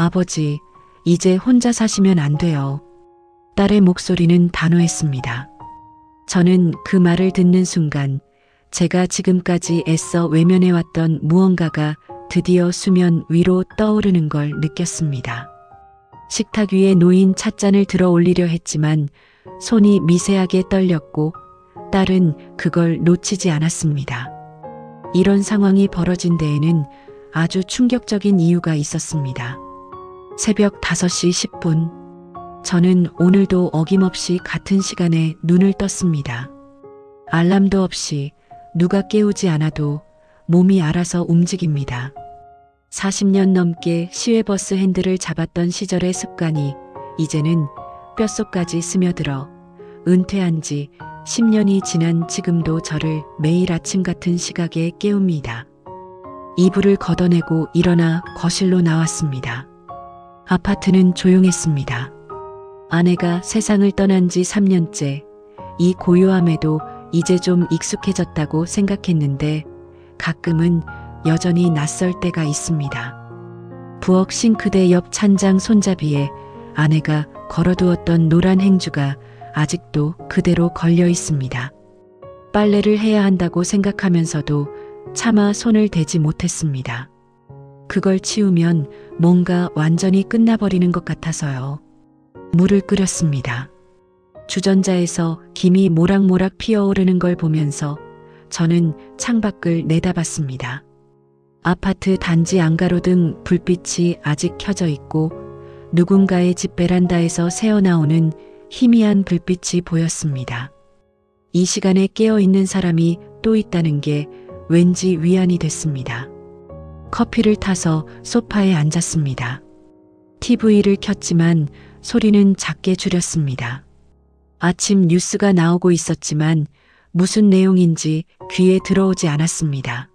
아버지, 이제 혼자 사시면 안 돼요. 딸의 목소리는 단호했습니다. 저는 그 말을 듣는 순간 제가 지금까지 애써 외면해왔던 무언가가 드디어 수면 위로 떠오르는 걸 느꼈습니다. 식탁 위에 놓인 찻잔을 들어 올리려 했지만 손이 미세하게 떨렸고 딸은 그걸 놓치지 않았습니다. 이런 상황이 벌어진 데에는 아주 충격적인 이유가 있었습니다. 새벽 5시 10분. 저는 오늘도 어김없이 같은 시간에 눈을 떴습니다. 알람도 없이 누가 깨우지 않아도 몸이 알아서 움직입니다. 40년 넘게 시외버스 핸들을 잡았던 시절의 습관이 이제는 뼛속까지 스며들어 은퇴한 지 10년이 지난 지금도 저를 매일 아침 같은 시각에 깨웁니다. 이불을 걷어내고 일어나 거실로 나왔습니다. 아파트는 조용했습니다. 아내가 세상을 떠난 지 3년째, 이 고요함에도 이제 좀 익숙해졌다고 생각했는데 가끔은 여전히 낯설 때가 있습니다. 부엌 싱크대 옆 찬장 손잡이에 아내가 걸어두었던 노란 행주가 아직도 그대로 걸려 있습니다. 빨래를 해야 한다고 생각하면서도 차마 손을 대지 못했습니다. 그걸 치우면 뭔가 완전히 끝나버리는 것 같아서요. 물을 끓였습니다. 주전자에서 김이 모락모락 피어오르는 걸 보면서 저는 창밖을 내다봤습니다. 아파트 단지 안가로등 불빛이 아직 켜져 있고 누군가의 집 베란다에서 새어나오는 희미한 불빛이 보였습니다. 이 시간에 깨어있는 사람이 또 있다는 게 왠지 위안이 됐습니다. 커피를 타서 소파에 앉았습니다. TV를 켰지만 소리는 작게 줄였습니다. 아침 뉴스가 나오고 있었지만 무슨 내용인지 귀에 들어오지 않았습니다.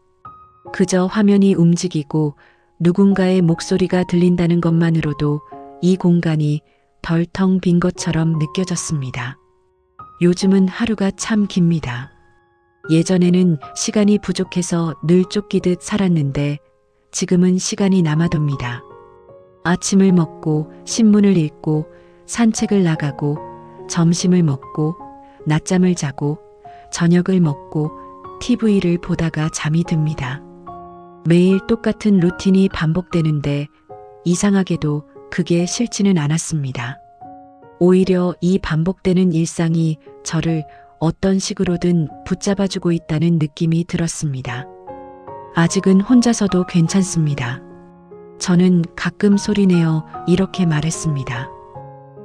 그저 화면이 움직이고 누군가의 목소리가 들린다는 것만으로도 이 공간이 덜텅 빈 것처럼 느껴졌습니다. 요즘은 하루가 참 깁니다. 예전에는 시간이 부족해서 늘 쫓기듯 살았는데 지금은 시간이 남아돕니다. 아침을 먹고 신문을 읽고 산책을 나가고 점심을 먹고 낮잠을 자고 저녁을 먹고 TV를 보다가 잠이 듭니다. 매일 똑같은 루틴이 반복되는데 이상하게도 그게 싫지는 않았습니다. 오히려 이 반복되는 일상이 저를 어떤 식으로든 붙잡아주고 있다는 느낌이 들었습니다. 아직은 혼자서도 괜찮습니다. 저는 가끔 소리내어 이렇게 말했습니다.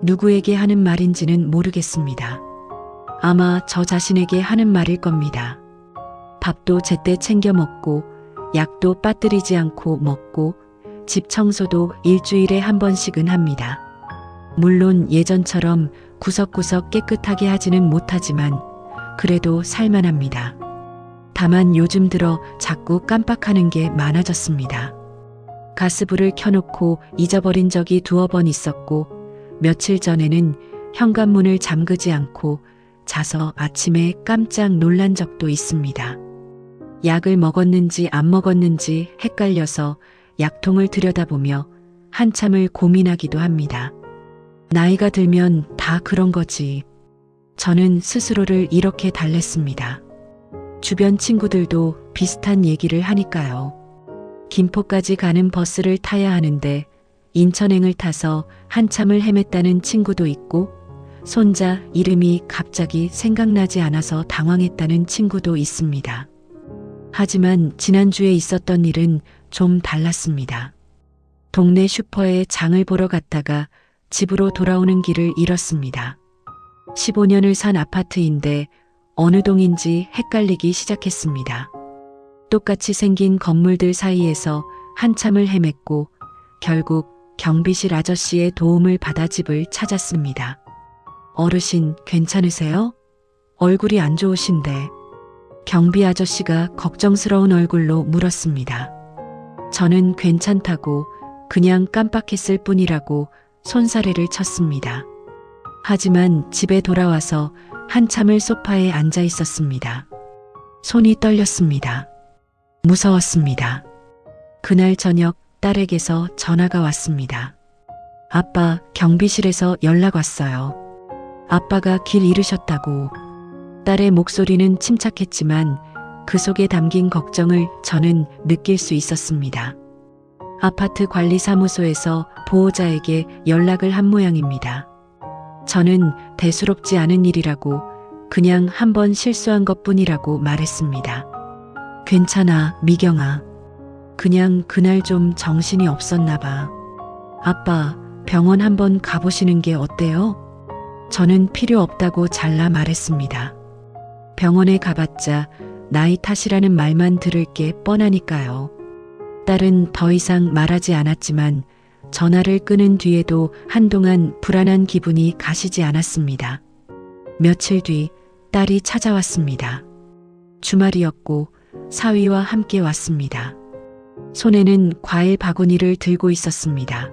누구에게 하는 말인지는 모르겠습니다. 아마 저 자신에게 하는 말일 겁니다. 밥도 제때 챙겨 먹고 약도 빠뜨리지 않고 먹고 집 청소도 일주일에 한 번씩은 합니다. 물론 예전처럼 구석구석 깨끗하게 하지는 못하지만 그래도 살만합니다. 다만 요즘 들어 자꾸 깜빡하는 게 많아졌습니다. 가스불을 켜놓고 잊어버린 적이 2번 있었고 며칠 전에는 현관문을 잠그지 않고 자서 아침에 깜짝 놀란 적도 있습니다. 약을 먹었는지 안 먹었는지 헷갈려서 약통을 들여다보며 한참을 고민하기도 합니다. 나이가 들면 다 그런 거지. 저는 스스로를 이렇게 달랬습니다. 주변 친구들도 비슷한 얘기를 하니까요. 김포까지 가는 버스를 타야 하는데 인천행을 타서 한참을 헤맸다는 친구도 있고 손자 이름이 갑자기 생각나지 않아서 당황했다는 친구도 있습니다. 하지만 지난주에 있었던 일은 좀 달랐습니다. 동네 슈퍼에 장을 보러 갔다가 집으로 돌아오는 길을 잃었습니다. 15년을 산 아파트인데 어느 동인지 헷갈리기 시작했습니다. 똑같이 생긴 건물들 사이에서 한참을 헤맸고 결국 경비실 아저씨의 도움을 받아 집을 찾았습니다. 어르신 괜찮으세요? 얼굴이 안 좋으신데. 경비 아저씨가 걱정스러운 얼굴로 물었습니다. 저는 괜찮다고 그냥 깜빡했을 뿐이라고 손사래를 쳤습니다. 하지만 집에 돌아와서 한참을 소파에 앉아 있었습니다. 손이 떨렸습니다. 무서웠습니다. 그날 저녁 딸에게서 전화가 왔습니다. 아빠, 경비실에서 연락 왔어요. 아빠가 길 잃으셨다고. 딸의 목소리는 침착했지만 그 속에 담긴 걱정을 저는 느낄 수 있었습니다. 아파트 관리사무소에서 보호자에게 연락을 한 모양입니다. 저는 대수롭지 않은 일이라고, 그냥 한번 실수한 것뿐이라고 말했습니다. 괜찮아, 미경아. 그냥 그날 좀 정신이 없었나 봐. 아빠, 병원 한번 가보시는 게 어때요? 저는 필요 없다고 잘라 말했습니다. 병원에 가봤자 나이 탓이라는 말만 들을 게 뻔하니까요. 딸은 더 이상 말하지 않았지만 전화를 끊은 뒤에도 한동안 불안한 기분이 가시지 않았습니다. 며칠 뒤 딸이 찾아왔습니다. 주말이었고 사위와 함께 왔습니다. 손에는 과일 바구니를 들고 있었습니다.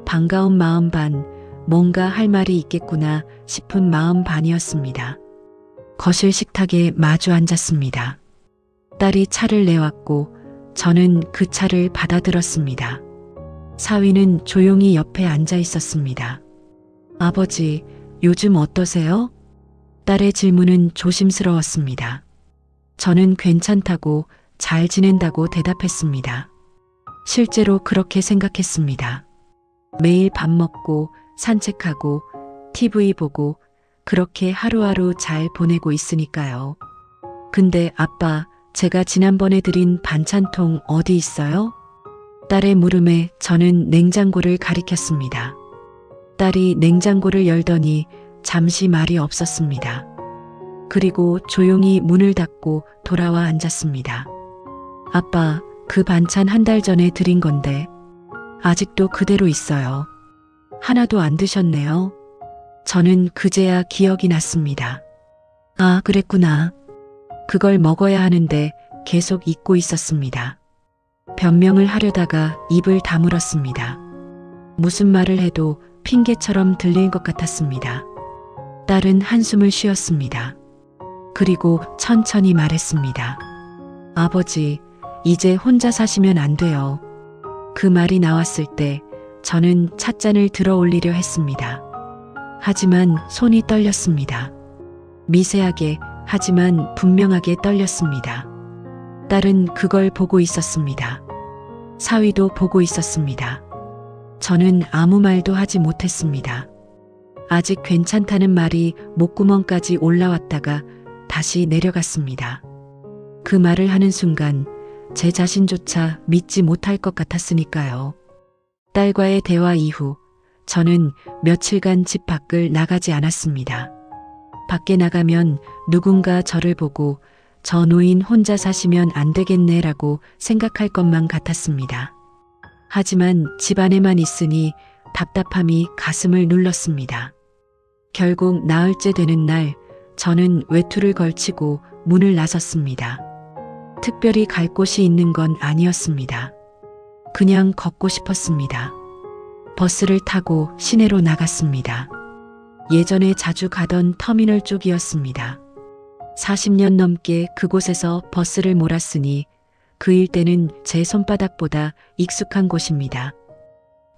반가운 마음 반, 뭔가 할 말이 있겠구나 싶은 마음 반이었습니다. 거실 식탁에 마주 앉았습니다. 딸이 차를 내왔고 저는 그 차를 받아들었습니다. 사위는 조용히 옆에 앉아 있었습니다. 아버지, 요즘 어떠세요? 딸의 질문은 조심스러웠습니다. 저는 괜찮다고, 잘 지낸다고 대답했습니다. 실제로 그렇게 생각했습니다. 매일 밥 먹고 산책하고 TV 보고 그렇게 하루하루 잘 보내고 있으니까요. 근데 아빠, 제가 지난번에 드린 반찬통 어디 있어요? 딸의 물음에 저는 냉장고를 가리켰습니다. 딸이 냉장고를 열더니 잠시 말이 없었습니다. 그리고 조용히 문을 닫고 돌아와 앉았습니다. 아빠, 그 반찬 한 달 전에 드린 건데 아직도 그대로 있어요. 하나도 안 드셨네요. 저는 그제야 기억이 났습니다. 아, 그랬구나. 그걸 먹어야 하는데 계속 잊고 있었습니다. 변명을 하려다가 입을 다물었습니다. 무슨 말을 해도 핑계처럼 들릴 것 같았습니다. 딸은 한숨을 쉬었습니다. 그리고 천천히 말했습니다. 아버지, 이제 혼자 사시면 안 돼요. 그 말이 나왔을 때 저는 찻잔을 들어 올리려 했습니다. 하지만 손이 떨렸습니다. 미세하게, 하지만 분명하게 떨렸습니다. 딸은 그걸 보고 있었습니다. 사위도 보고 있었습니다. 저는 아무 말도 하지 못했습니다. 아직 괜찮다는 말이 목구멍까지 올라왔다가 다시 내려갔습니다. 그 말을 하는 순간 제 자신조차 믿지 못할 것 같았으니까요. 딸과의 대화 이후 저는 며칠간 집 밖을 나가지 않았습니다. 밖에 나가면 누군가 저를 보고 저 노인 혼자 사시면 안 되겠네라고 생각할 것만 같았습니다. 하지만 집 안에만 있으니 답답함이 가슴을 눌렀습니다. 결국 나흘째 되는 날 저는 외투를 걸치고 문을 나섰습니다. 특별히 갈 곳이 있는 건 아니었습니다. 그냥 걷고 싶었습니다. 버스를 타고 시내로 나갔습니다. 예전에 자주 가던 터미널 쪽이었습니다. 40년 넘게 그곳에서 버스를 몰았으니 그 일대는 제 손바닥보다 익숙한 곳입니다.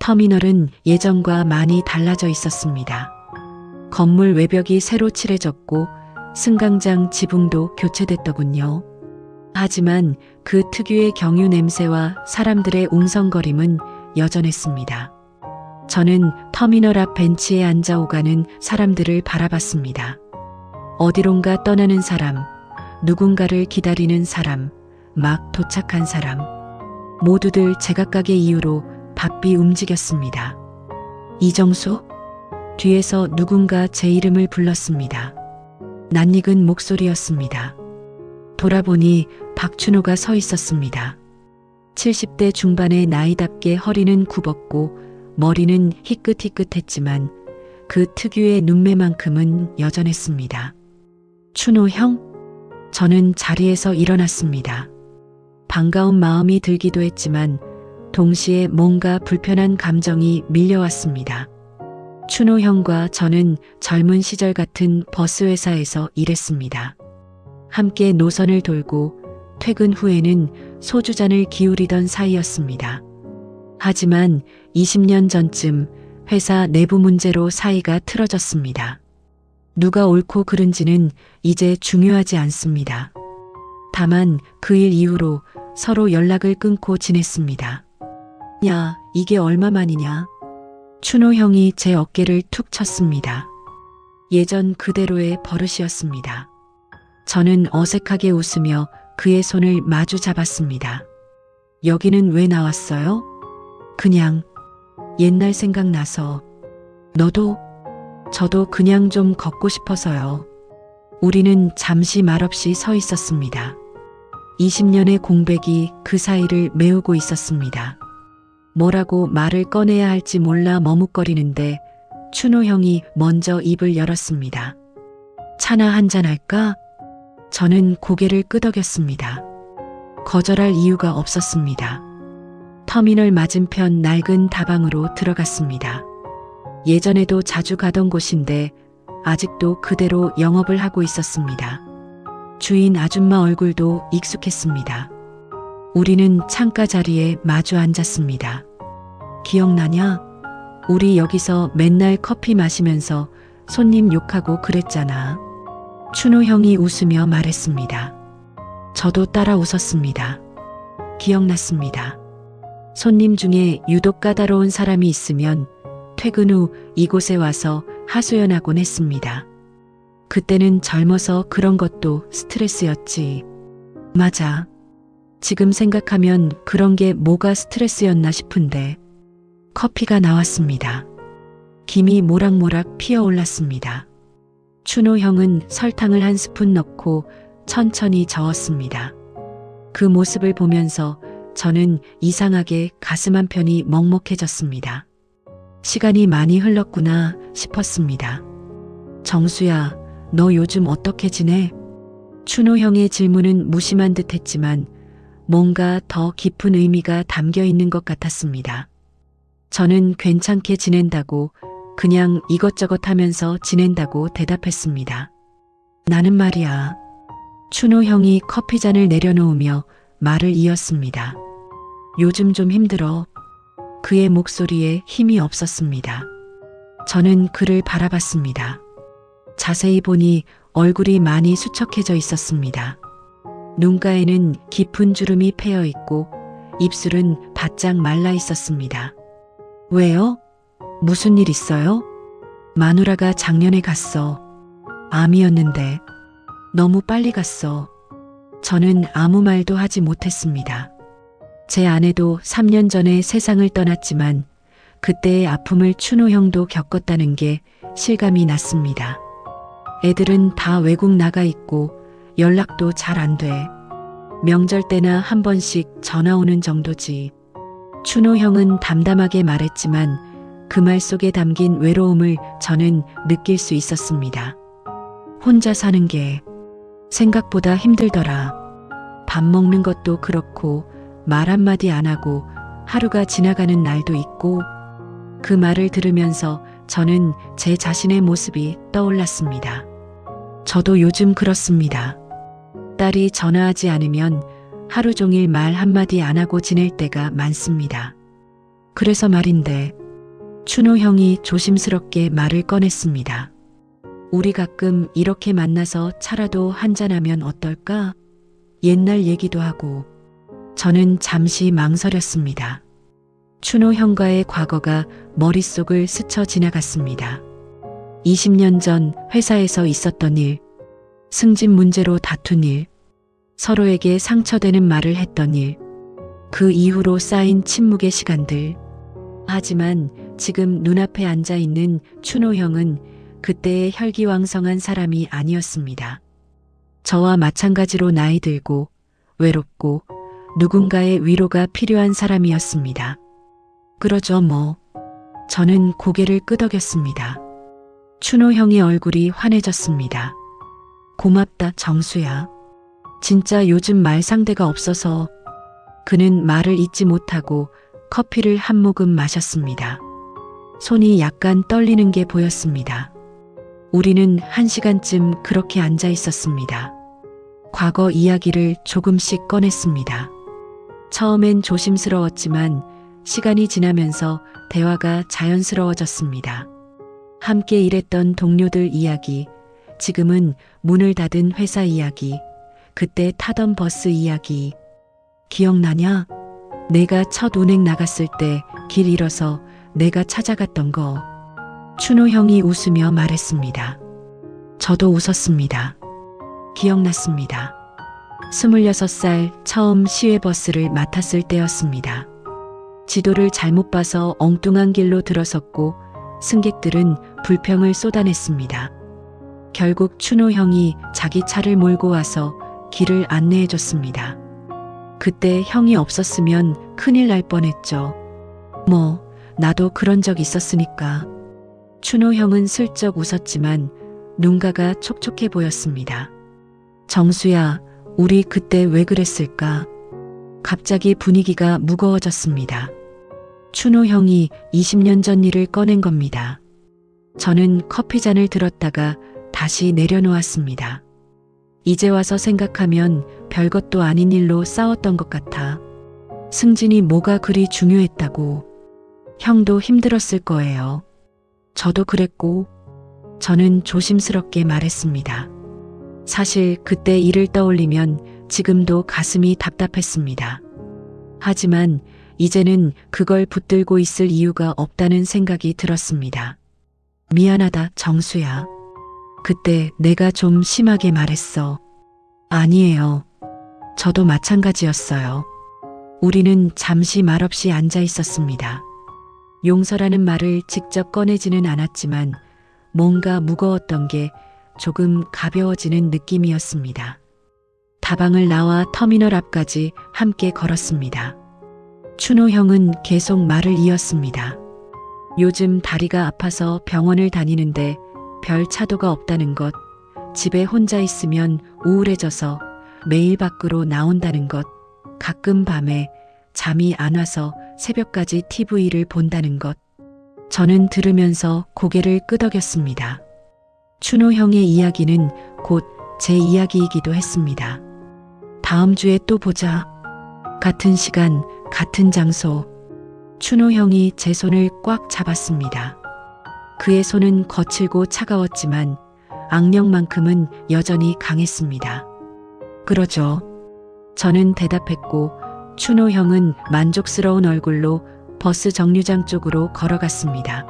터미널은 예전과 많이 달라져 있었습니다. 건물 외벽이 새로 칠해졌고 승강장 지붕도 교체됐더군요. 하지만 그 특유의 경유 냄새와 사람들의 웅성거림은 여전했습니다. 저는 터미널 앞 벤치에 앉아 오가는 사람들을 바라봤습니다. 어디론가 떠나는 사람, 누군가를 기다리는 사람, 막 도착한 사람, 모두들 제각각의 이유로 바삐 움직였습니다. 이정수? 뒤에서 누군가 제 이름을 불렀습니다. 낯익은 목소리였습니다. 돌아보니 박춘호가 서 있었습니다. 70대 중반의 나이답게 허리는 굽었고 머리는 희끗희끗했지만 그 특유의 눈매만큼은 여전했습니다. 춘호 형? 저는 자리에서 일어났습니다. 반가운 마음이 들기도 했지만 동시에 뭔가 불편한 감정이 밀려왔습니다. 춘호 형과 저는 젊은 시절 같은 버스 회사에서 일했습니다. 함께 노선을 돌고 퇴근 후에는 소주잔을 기울이던 사이였습니다. 하지만 20년 전쯤 회사 내부 문제로 사이가 틀어졌습니다. 누가 옳고 그른지는 이제 중요하지 않습니다. 다만 그 일 이후로 서로 연락을 끊고 지냈습니다. 야, 이게 얼마만이냐? 춘호 형이 제 어깨를 툭 쳤습니다. 예전 그대로의 버릇이었습니다. 저는 어색하게 웃으며 그의 손을 마주 잡았습니다. 여기는 왜 나왔어요? 그냥 옛날 생각나서. 너도? 저도 그냥 좀 걷고 싶어서요. 우리는 잠시 말없이 서 있었습니다. 20년의 공백이 그 사이를 메우고 있었습니다. 뭐라고 말을 꺼내야 할지 몰라 머뭇거리는데 춘호 형이 먼저 입을 열었습니다. 차나 한잔 할까? 저는 고개를 끄덕였습니다. 거절할 이유가 없었습니다. 터미널 맞은편 낡은 다방으로 들어갔습니다. 예전에도 자주 가던 곳인데 아직도 그대로 영업을 하고 있었습니다. 주인 아줌마 얼굴도 익숙했습니다. 우리는 창가 자리에 마주 앉았습니다. 기억나냐? 우리 여기서 맨날 커피 마시면서 손님 욕하고 그랬잖아. 춘호 형이 웃으며 말했습니다. 저도 따라 웃었습니다. 기억났습니다. 손님 중에 유독 까다로운 사람이 있으면 퇴근 후 이곳에 와서 하소연하곤 했습니다. 그때는 젊어서 그런 것도 스트레스였지. 맞아. 지금 생각하면 그런 게 뭐가 스트레스였나 싶은데. 커피가 나왔습니다. 김이 모락모락 피어올랐습니다. 춘호 형은 설탕을 한 스푼 넣고 천천히 저었습니다. 그 모습을 보면서 저는 이상하게 가슴 한편이 먹먹해졌습니다. 시간이 많이 흘렀구나 싶었습니다. 정수야, 너 요즘 어떻게 지내? 춘호 형의 질문은 무심한 듯 했지만 뭔가 더 깊은 의미가 담겨 있는 것 같았습니다. 저는 괜찮게 지낸다고, 그냥 이것저것 하면서 지낸다고 대답했습니다. 나는 말이야. 춘호 형이 커피잔을 내려놓으며 말을 이었습니다. 요즘 좀 힘들어. 그의 목소리에 힘이 없었습니다. 저는 그를 바라봤습니다. 자세히 보니 얼굴이 많이 수척해져 있었습니다. 눈가에는 깊은 주름이 패여 있고 입술은 바짝 말라 있었습니다. 왜요? 무슨 일 있어요? 마누라가 작년에 갔어. 암이었는데 너무 빨리 갔어. 저는 아무 말도 하지 못했습니다. 제 아내도 3년 전에 세상을 떠났지만 그때의 아픔을 춘호 형도 겪었다는 게 실감이 났습니다. 애들은 다 외국 나가 있고 연락도 잘 안 돼. 명절 때나 한 번씩 전화 오는 정도지. 춘호 형은 담담하게 말했지만 그 말 속에 담긴 외로움을 저는 느낄 수 있었습니다. 혼자 사는 게 생각보다 힘들더라. 밥 먹는 것도 그렇고 말 한마디 안 하고 하루가 지나가는 날도 있고. 그 말을 들으면서 저는 제 자신의 모습이 떠올랐습니다. 저도 요즘 그렇습니다. 딸이 전화하지 않으면 하루 종일 말 한마디 안 하고 지낼 때가 많습니다. 그래서 말인데, 춘호 형이 조심스럽게 말을 꺼냈습니다. 우리 가끔 이렇게 만나서 차라도 한잔하면 어떨까? 옛날 얘기도 하고. 저는 잠시 망설였습니다. 춘호 형과의 과거가 머릿속을 스쳐 지나갔습니다. 20년 전 회사에서 있었던 일, 승진 문제로 다툰 일, 서로에게 상처되는 말을 했던 일, 그 이후로 쌓인 침묵의 시간들. 하지만 지금 눈앞에 앉아 있는 춘호 형은 그때의 혈기왕성한 사람이 아니었습니다. 저와 마찬가지로 나이 들고 외롭고 누군가의 위로가 필요한 사람이었습니다. 그러죠 뭐. 저는 고개를 끄덕였습니다. 춘호 형의 얼굴이 환해졌습니다. 고맙다 정수야. 진짜 요즘 말 상대가 없어서. 그는 말을 잇지 못하고 커피를 한 모금 마셨습니다. 손이 약간 떨리는 게 보였습니다. 우리는 1시간쯤 그렇게 앉아 있었습니다. 과거 이야기를 조금씩 꺼냈습니다. 처음엔 조심스러웠지만 시간이 지나면서 대화가 자연스러워졌습니다. 함께 일했던 동료들 이야기, 지금은 문을 닫은 회사 이야기, 그때 타던 버스 이야기. 기억나냐? 내가 첫 운행 나갔을 때 길 잃어서 내가 찾아갔던 거. 춘호 형이 웃으며 말했습니다. 저도 웃었습니다. 기억났습니다. 26살 처음 시외버스를 맡았을 때였습니다. 지도를 잘못 봐서 엉뚱한 길로 들어섰고 승객들은 불평을 쏟아냈습니다. 결국 춘호 형이 자기 차를 몰고 와서 길을 안내해 줬습니다. 그때 형이 없었으면 큰일 날 뻔했죠. 나도 그런 적 있었으니까. 춘호 형은 슬쩍 웃었지만 눈가가 촉촉해 보였습니다. 정수야, 우리 그때 왜 그랬을까? 갑자기 분위기가 무거워졌습니다. 춘호 형이 20년 전 일을 꺼낸 겁니다. 저는 커피잔을 들었다가 다시 내려놓았습니다. 이제 와서 생각하면 별것도 아닌 일로 싸웠던 것 같아. 승진이 뭐가 그리 중요했다고. 형도 힘들었을 거예요. 저도 그랬고. 저는 조심스럽게 말했습니다. 사실 그때 일을 떠올리면 지금도 가슴이 답답했습니다. 하지만 이제는 그걸 붙들고 있을 이유가 없다는 생각이 들었습니다. 미안하다, 정수야. 그때 내가 좀 심하게 말했어. 아니에요. 저도 마찬가지였어요. 우리는 잠시 말없이 앉아 있었습니다. 용서라는 말을 직접 꺼내지는 않았지만 뭔가 무거웠던 게 조금 가벼워지는 느낌이었습니다. 다방을 나와 터미널 앞까지 함께 걸었습니다. 춘호 형은 계속 말을 이었습니다. 요즘 다리가 아파서 병원을 다니는데 별 차도가 없다는 것, 집에 혼자 있으면 우울해져서 매일 밖으로 나온다는 것, 가끔 밤에 잠이 안 와서 새벽까지 TV를 본다는 것. 저는 들으면서 고개를 끄덕였습니다. 춘호 형의 이야기는 곧 제 이야기이기도 했습니다. 다음 주에 또 보자. 같은 시간, 같은 장소. 춘호 형이 제 손을 꽉 잡았습니다. 그의 손은 거칠고 차가웠지만 악령만큼은 여전히 강했습니다. 그러죠. 저는 대답했고 춘호 형은 만족스러운 얼굴로 버스 정류장 쪽으로 걸어갔습니다.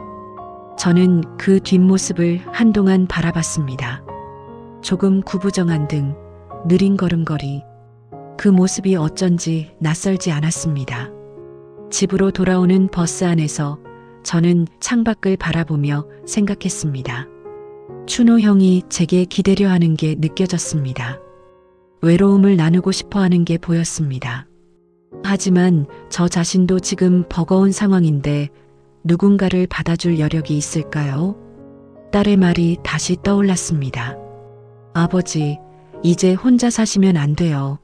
저는 그 뒷모습을 한동안 바라봤습니다. 조금 구부정한 등, 느린 걸음걸이. 그 모습이 어쩐지 낯설지 않았습니다. 집으로 돌아오는 버스 안에서 저는 창밖을 바라보며 생각했습니다. 춘호 형이 제게 기대려 하는 게 느껴졌습니다. 외로움을 나누고 싶어 하는 게 보였습니다. 하지만 저 자신도 지금 버거운 상황인데 누군가를 받아줄 여력이 있을까요? 딸의 말이 다시 떠올랐습니다. 아버지, 이제 혼자 사시면 안 돼요.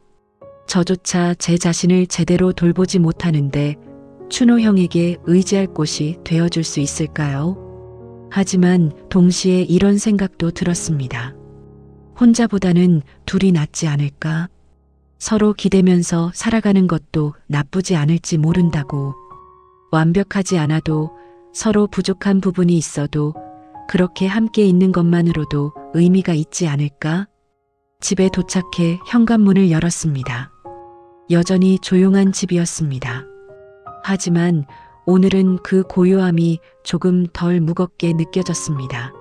저조차 제 자신을 제대로 돌보지 못하는데 춘호 형에게 의지할 곳이 되어줄 수 있을까요? 하지만 동시에 이런 생각도 들었습니다. 혼자보다는 둘이 낫지 않을까? 서로 기대면서 살아가는 것도 나쁘지 않을지 모른다고. 완벽하지 않아도 서로 부족한 부분이 있어도 그렇게 함께 있는 것만으로도 의미가 있지 않을까? 집에 도착해 현관문을 열었습니다. 여전히 조용한 집이었습니다. 하지만 오늘은 그 고요함이 조금 덜 무겁게 느껴졌습니다.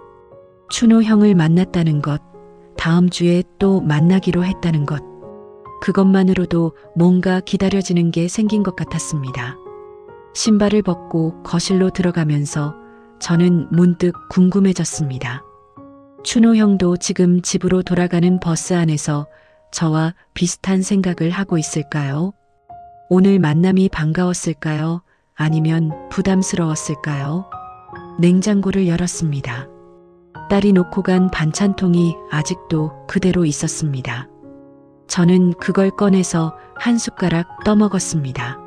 춘호 형을 만났다는 것, 다음 주에 또 만나기로 했다는 것, 그것만으로도 뭔가 기다려지는 게 생긴 것 같았습니다. 신발을 벗고 거실로 들어가면서 저는 문득 궁금해졌습니다. 춘호 형도 지금 집으로 돌아가는 버스 안에서 저와 비슷한 생각을 하고 있을까요? 오늘 만남이 반가웠을까요? 아니면 부담스러웠을까요? 냉장고를 열었습니다. 딸이 놓고 간 반찬통이 아직도 그대로 있었습니다. 저는 그걸 꺼내서 한 숟가락 떠먹었습니다.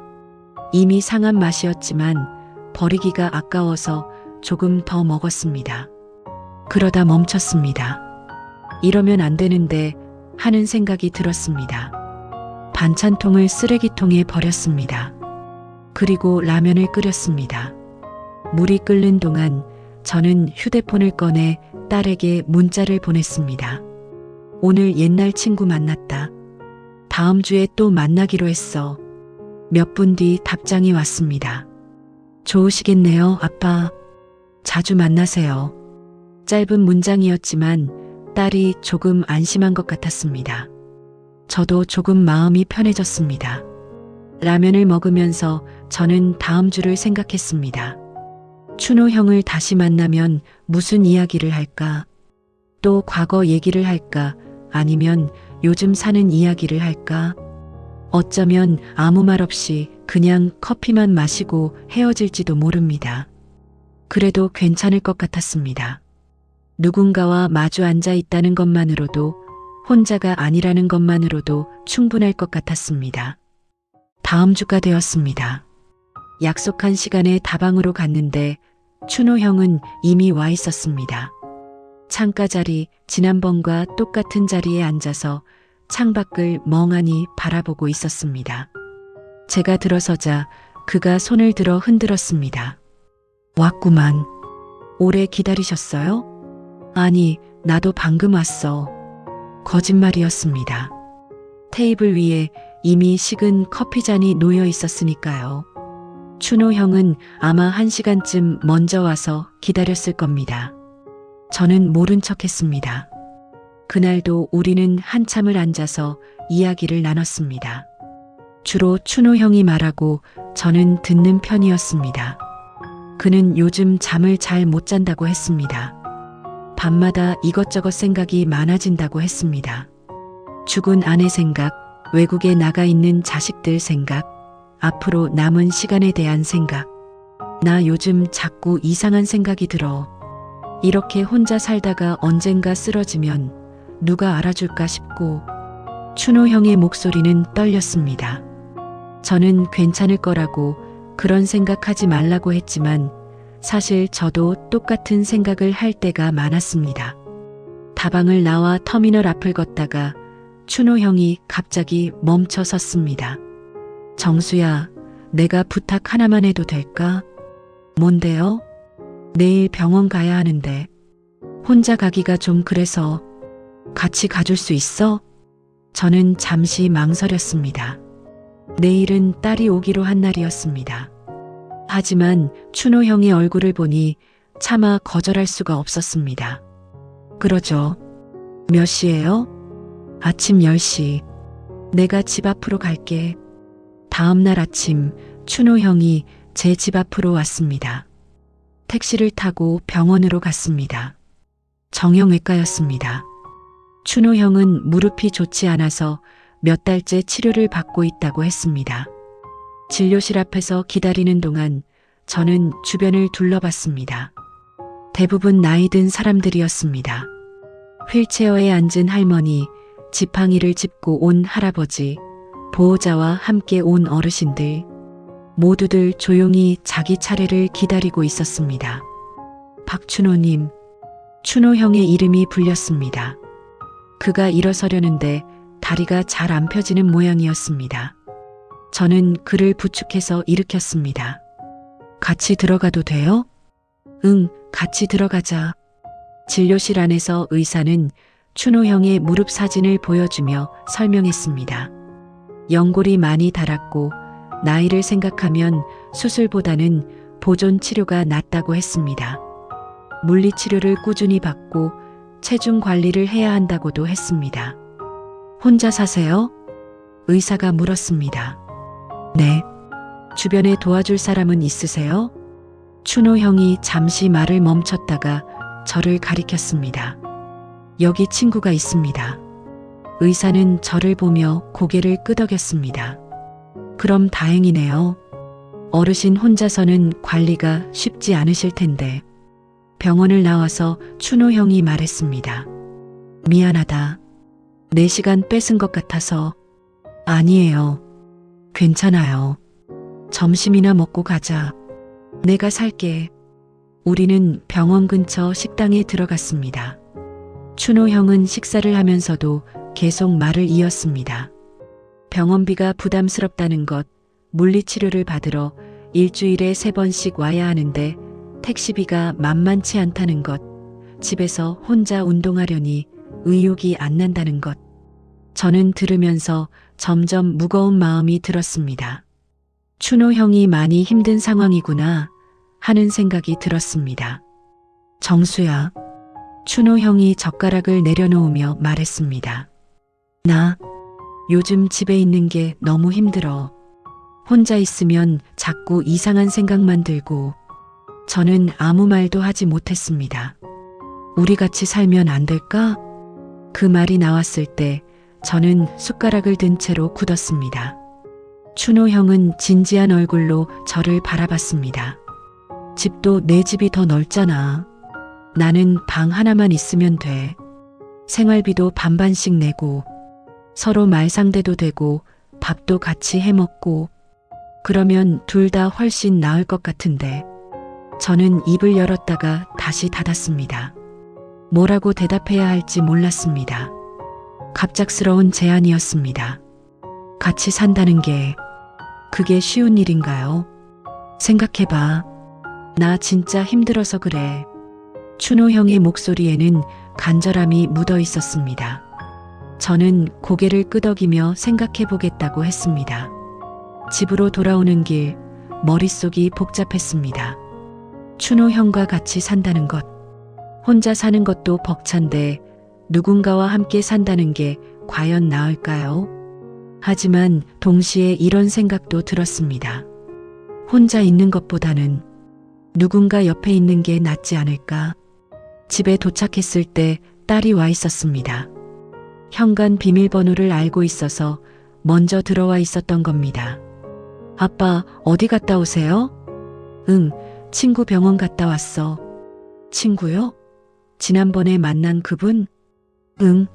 이미 상한 맛이었지만 버리기가 아까워서 조금 더 먹었습니다. 그러다 멈췄습니다. 이러면 안 되는데 하는 생각이 들었습니다. 반찬통을 쓰레기통에 버렸습니다. 그리고 라면을 끓였습니다. 물이 끓는 동안 저는 휴대폰을 꺼내 딸에게 문자를 보냈습니다. 오늘 옛날 친구 만났다. 다음 주에 또 만나기로 했어. 몇 분 뒤 답장이 왔습니다. 좋으시겠네요, 아빠. 자주 만나세요. 짧은 문장이었지만 딸이 조금 안심한 것 같았습니다. 저도 조금 마음이 편해졌습니다. 라면을 먹으면서 저는 다음 주를 생각했습니다. 춘호 형을 다시 만나면 무슨 이야기를 할까? 또 과거 얘기를 할까? 아니면 요즘 사는 이야기를 할까? 어쩌면 아무 말 없이 그냥 커피만 마시고 헤어질지도 모릅니다. 그래도 괜찮을 것 같았습니다. 누군가와 마주 앉아 있다는 것만으로도, 혼자가 아니라는 것만으로도 충분할 것 같았습니다. 다음 주가 되었습니다. 약속한 시간에 다방으로 갔는데 춘호 형은 이미 와 있었습니다. 창가 자리, 지난번과 똑같은 자리에 앉아서 창밖을 멍하니 바라보고 있었습니다. 제가 들어서자 그가 손을 들어 흔들었습니다. 왔구만. 오래 기다리셨어요? 아니, 나도 방금 왔어. 거짓말이었습니다. 테이블 위에 이미 식은 커피잔이 놓여 있었으니까요. 춘호 형은 아마 1시간쯤 먼저 와서 기다렸을 겁니다. 저는 모른 척했습니다. 그날도 우리는 한참을 앉아서 이야기를 나눴습니다. 주로 춘호 형이 말하고 저는 듣는 편이었습니다. 그는 요즘 잠을 잘 못 잔다고 했습니다. 밤마다 이것저것 생각이 많아진다고 했습니다. 죽은 아내 생각, 외국에 나가 있는 자식들 생각, 앞으로 남은 시간에 대한 생각. 나 요즘 자꾸 이상한 생각이 들어. 이렇게 혼자 살다가 언젠가 쓰러지면 누가 알아줄까 싶고. 춘호 형의 목소리는 떨렸습니다. 저는 괜찮을 거라고, 그런 생각하지 말라고 했지만 사실 저도 똑같은 생각을 할 때가 많았습니다. 다방을 나와 터미널 앞을 걷다가 춘호 형이 갑자기 멈춰 섰습니다. 정수야, 내가 부탁 하나만 해도 될까? 뭔데요? 내일 병원 가야 하는데 혼자 가기가 좀 그래서 같이 가줄 수 있어? 저는 잠시 망설였습니다. 내일은 딸이 오기로 한 날이었습니다. 하지만 춘호 형의 얼굴을 보니 차마 거절할 수가 없었습니다. 그러죠. 몇 시예요? 아침 10시. 내가 집 앞으로 갈게. 다음 날 아침 춘호 형이 제 집 앞으로 왔습니다. 택시를 타고 병원으로 갔습니다. 정형외과였습니다. 춘호 형은 무릎이 좋지 않아서 몇 달째 치료를 받고 있다고 했습니다. 진료실 앞에서 기다리는 동안 저는 주변을 둘러봤습니다. 대부분 나이 든 사람들이었습니다. 휠체어에 앉은 할머니, 지팡이를 짚고 온 할아버지, 보호자와 함께 온 어르신들, 모두들 조용히 자기 차례를 기다리고 있었습니다. 박춘호님, 춘호 형의 이름이 불렸습니다. 그가 일어서려는데 다리가 잘 안 펴지는 모양이었습니다. 저는 그를 부축해서 일으켰습니다. 같이 들어가도 돼요? 응, 같이 들어가자. 진료실 안에서 의사는 춘호 형의 무릎 사진을 보여주며 설명했습니다. 연골이 많이 닳았고 나이를 생각하면 수술보다는 보존 치료가 낫다고 했습니다. 물리치료를 꾸준히 받고 체중 관리를 해야 한다고도 했습니다. 혼자 사세요? 의사가 물었습니다. 네. 주변에 도와줄 사람은 있으세요? 춘호 형이 잠시 말을 멈췄다가 저를 가리켰습니다. 여기 친구가 있습니다. 의사는 저를 보며 고개를 끄덕였습니다. 그럼 다행이네요. 어르신 혼자서는 관리가 쉽지 않으실 텐데. 병원을 나와서 춘호 형이 말했습니다. 미안하다. 4시간 뺏은 것 같아서. 아니에요. 괜찮아요. 점심이나 먹고 가자. 내가 살게. 우리는 병원 근처 식당에 들어갔습니다. 춘호 형은 식사를 하면서도 계속 말을 이었습니다. 병원비가 부담스럽다는 것, 물리치료를 받으러 일주일에 3번씩 와야 하는데 택시비가 만만치 않다는 것, 집에서 혼자 운동하려니 의욕이 안 난다는 것. 저는 들으면서 점점 무거운 마음이 들었습니다. 춘호 형이 많이 힘든 상황이구나 하는 생각이 들었습니다. 정수야. 춘호 형이 젓가락을 내려놓으며 말했습니다. 나 요즘 집에 있는 게 너무 힘들어. 혼자 있으면 자꾸 이상한 생각만 들고. 저는 아무 말도 하지 못했습니다. 우리 같이 살면 안 될까? 그 말이 나왔을 때 저는 숟가락을 든 채로 굳었습니다. 춘호 형은 진지한 얼굴로 저를 바라봤습니다. 집도 내 집이 더 넓잖아. 나는 방 하나만 있으면 돼. 생활비도 반반씩 내고 서로 말상대도 되고 밥도 같이 해 먹고 그러면 둘 다 훨씬 나을 것 같은데. 저는 입을 열었다가 다시 닫았습니다. 뭐라고 대답해야 할지 몰랐습니다. 갑작스러운 제안이었습니다. 같이 산다는 게 그게 쉬운 일인가요? 생각해봐. 나 진짜 힘들어서 그래. 춘호 형의 목소리에는 간절함이 묻어 있었습니다. 저는 고개를 끄덕이며 생각해 보겠다고 했습니다. 집으로 돌아오는 길 머릿속이 복잡했습니다. 춘호 형과 같이 산다는 것, 혼자 사는 것도 벅찬데 누군가와 함께 산다는 게 과연 나을까요? 하지만 동시에 이런 생각도 들었습니다. 혼자 있는 것보다는 누군가 옆에 있는 게 낫지 않을까? 집에 도착했을 때 딸이 와 있었습니다. 현관 비밀번호를 알고 있어서 먼저 들어와 있었던 겁니다. 아빠, 어디 갔다 오세요? 응, 친구 병원 갔다 왔어. 친구요? 지난번에 만난 그분? 응.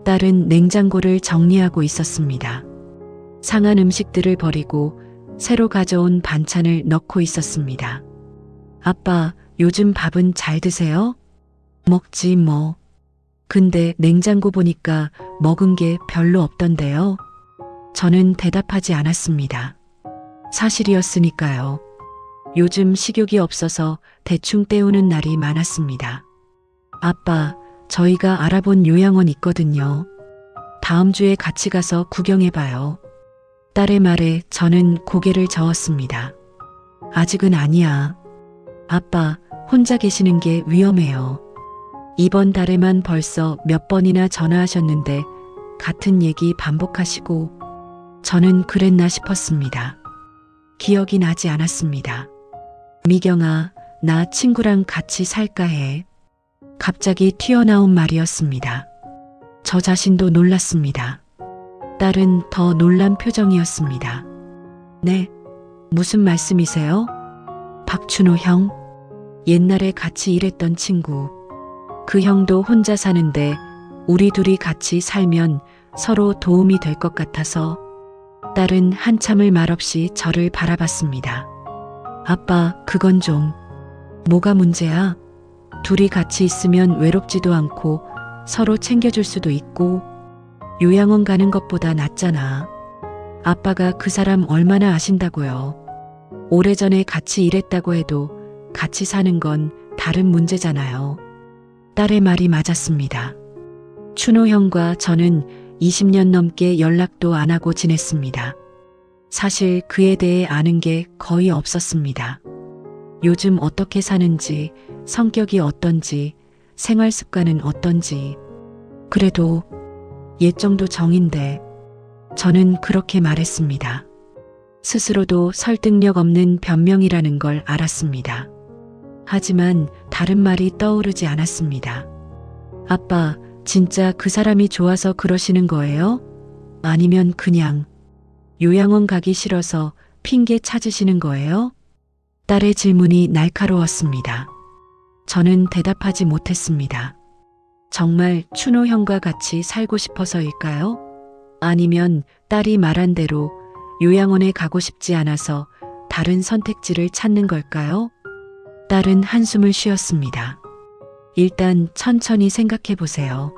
딸은 냉장고를 정리하고 있었습니다. 상한 음식들을 버리고 새로 가져온 반찬을 넣고 있었습니다. 아빠, 요즘 밥은 잘 드세요? 먹지 뭐. 근데 냉장고 보니까 먹은 게 별로 없던데요. 저는 대답하지 않았습니다. 사실이었으니까요. 요즘 식욕이 없어서 대충 때우는 날이 많았습니다. 아빠, 저희가 알아본 요양원 있거든요. 다음 주에 같이 가서 구경해봐요. 딸의 말에 저는 고개를 저었습니다. 아직은 아니야. 아빠, 혼자 계시는 게 위험해요. 이번 달에만 벌써 몇 번이나 전화하셨는데 같은 얘기 반복하시고 저는 그랬나 싶었습니다. 기억이 나지 않았습니다. 미경아, 나 친구랑 같이 살까 해. 갑자기 튀어나온 말이었습니다. 저 자신도 놀랐습니다. 딸은 더 놀란 표정이었습니다. 네, 무슨 말씀이세요? 박춘호 형? 옛날에 같이 일했던 친구. 그 형도 혼자 사는데 우리 둘이 같이 살면 서로 도움이 될 것 같아서. 딸은 한참을 말없이 저를 바라봤습니다. 아빠, 그건 좀. 뭐가 문제야? 둘이 같이 있으면 외롭지도 않고 서로 챙겨줄 수도 있고 요양원 가는 것보다 낫잖아. 아빠가 그 사람 얼마나 아신다고요. 오래전에 같이 일했다고 해도 같이 사는 건 다른 문제잖아요. 딸의 말이 맞았습니다. 춘호 형과 저는 20년 넘게 연락도 안 하고 지냈습니다. 사실 그에 대해 아는 게 거의 없었습니다. 요즘 어떻게 사는지, 성격이 어떤지, 생활 습관은 어떤지. 그래도 옛 정도 정인데 저는 그렇게 말했습니다. 스스로도 설득력 없는 변명이라는 걸 알았습니다. 하지만 다른 말이 떠오르지 않았습니다. 아빠, 진짜 그 사람이 좋아서 그러시는 거예요? 아니면 그냥 요양원 가기 싫어서 핑계 찾으시는 거예요? 딸의 질문이 날카로웠습니다. 저는 대답하지 못했습니다. 정말 춘호 형과 같이 살고 싶어서일까요? 아니면 딸이 말한 대로 요양원에 가고 싶지 않아서 다른 선택지를 찾는 걸까요? 딸은 한숨을 쉬었습니다. 일단 천천히 생각해 보세요.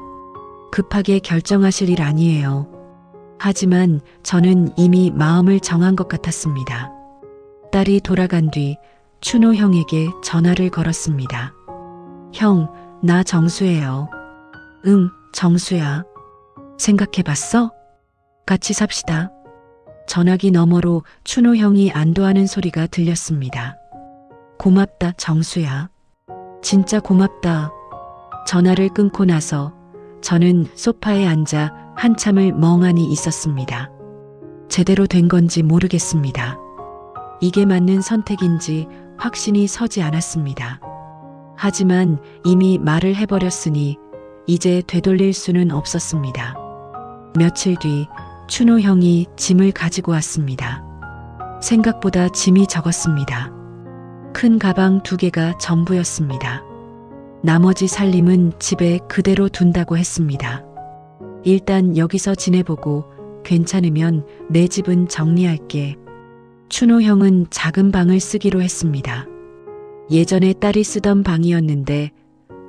급하게 결정하실 일 아니에요. 하지만 저는 이미 마음을 정한 것 같았습니다. 딸이 돌아간 뒤 춘호 형에게 전화를 걸었습니다. 형, 나 정수예요. 응, 정수야. 생각해봤어? 같이 삽시다. 전화기 너머로 춘호 형이 안도하는 소리가 들렸습니다. 고맙다, 정수야. 진짜 고맙다. 전화를 끊고 나서 저는 소파에 앉아 한참을 멍하니 있었습니다. 제대로 된 건지 모르겠습니다. 이게 맞는 선택인지 확신이 서지 않았습니다. 하지만 이미 말을 해버렸으니 이제 되돌릴 수는 없었습니다. 며칠 뒤 춘호 형이 짐을 가지고 왔습니다. 생각보다 짐이 적었습니다. 큰 가방 2개가 전부였습니다. 나머지 살림은 집에 그대로 둔다고 했습니다. 일단 여기서 지내보고 괜찮으면 내 집은 정리할게. 춘호 형은 작은 방을 쓰기로 했습니다. 예전에 딸이 쓰던 방이었는데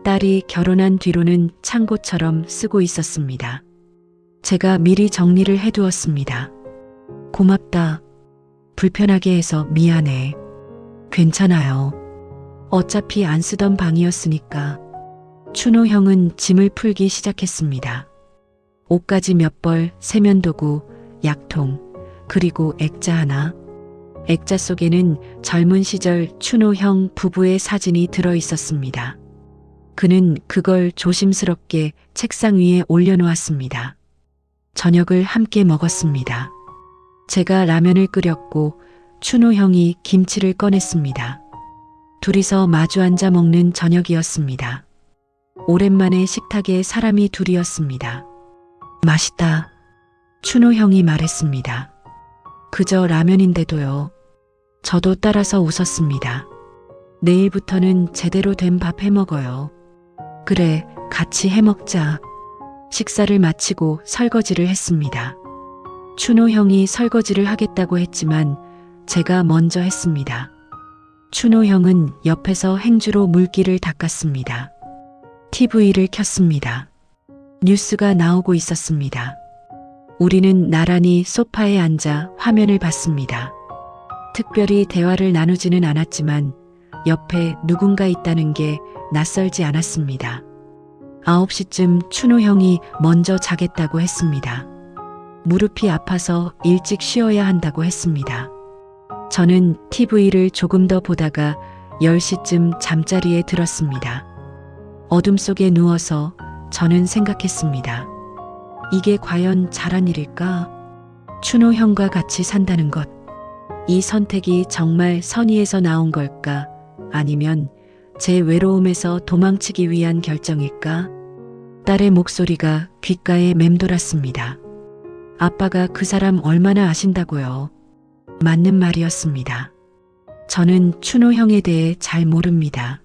딸이 결혼한 뒤로는 창고처럼 쓰고 있었습니다. 제가 미리 정리를 해두었습니다. 고맙다. 불편하게 해서 미안해. 괜찮아요. 어차피 안 쓰던 방이었으니까. 춘호 형은 짐을 풀기 시작했습니다. 옷가지 몇 벌, 세면도구, 약통, 그리고 액자 하나. 액자 속에는 젊은 시절 춘호 형 부부의 사진이 들어 있었습니다. 그는 그걸 조심스럽게 책상 위에 올려놓았습니다. 저녁을 함께 먹었습니다. 제가 라면을 끓였고 춘호 형이 김치를 꺼냈습니다. 둘이서 마주 앉아 먹는 저녁이었습니다. 오랜만에 식탁에 사람이 둘이었습니다. 맛있다. 춘호 형이 말했습니다. 그저 라면인데도요. 저도 따라서 웃었습니다. 내일부터는 제대로 된 밥 해먹어요. 그래, 같이 해먹자. 식사를 마치고 설거지를 했습니다. 춘호 형이 설거지를 하겠다고 했지만 제가 먼저 했습니다. 춘호 형은 옆에서 행주로 물기를 닦았습니다. TV를 켰습니다. 뉴스가 나오고 있었습니다. 우리는 나란히 소파에 앉아 화면을 봤습니다. 특별히 대화를 나누지는 않았지만 옆에 누군가 있다는 게 낯설지 않았습니다. 9시쯤 춘호 형이 먼저 자겠다고 했습니다. 무릎이 아파서 일찍 쉬어야 한다고 했습니다. 저는 TV를 조금 더 보다가 10시쯤 잠자리에 들었습니다. 어둠 속에 누워서 저는 생각했습니다. 이게 과연 잘한 일일까? 춘호 형과 같이 산다는 것. 이 선택이 정말 선의에서 나온 걸까? 아니면 제 외로움에서 도망치기 위한 결정일까? 딸의 목소리가 귓가에 맴돌았습니다. 아빠가 그 사람 얼마나 아신다고요? 맞는 말이었습니다. 저는 춘호 형에 대해 잘 모릅니다.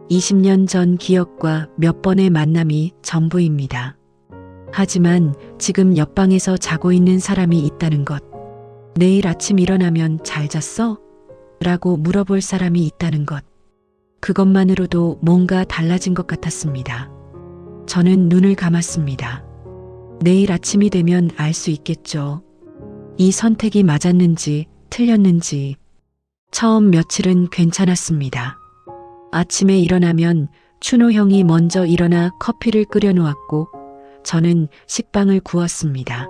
20년 전 기억과 몇 번의 만남이 전부입니다. 하지만 지금 옆방에서 자고 있는 사람이 있다는 것. 내일 아침 일어나면 잘 잤어? 라고 물어볼 사람이 있다는 것. 그것만으로도 뭔가 달라진 것 같았습니다. 저는 눈을 감았습니다. 내일 아침이 되면 알 수 있겠죠. 이 선택이 맞았는지 틀렸는지. 처음 며칠은 괜찮았습니다. 아침에 일어나면 춘호 형이 먼저 일어나 커피를 끓여 놓았고 저는 식빵을 구웠습니다.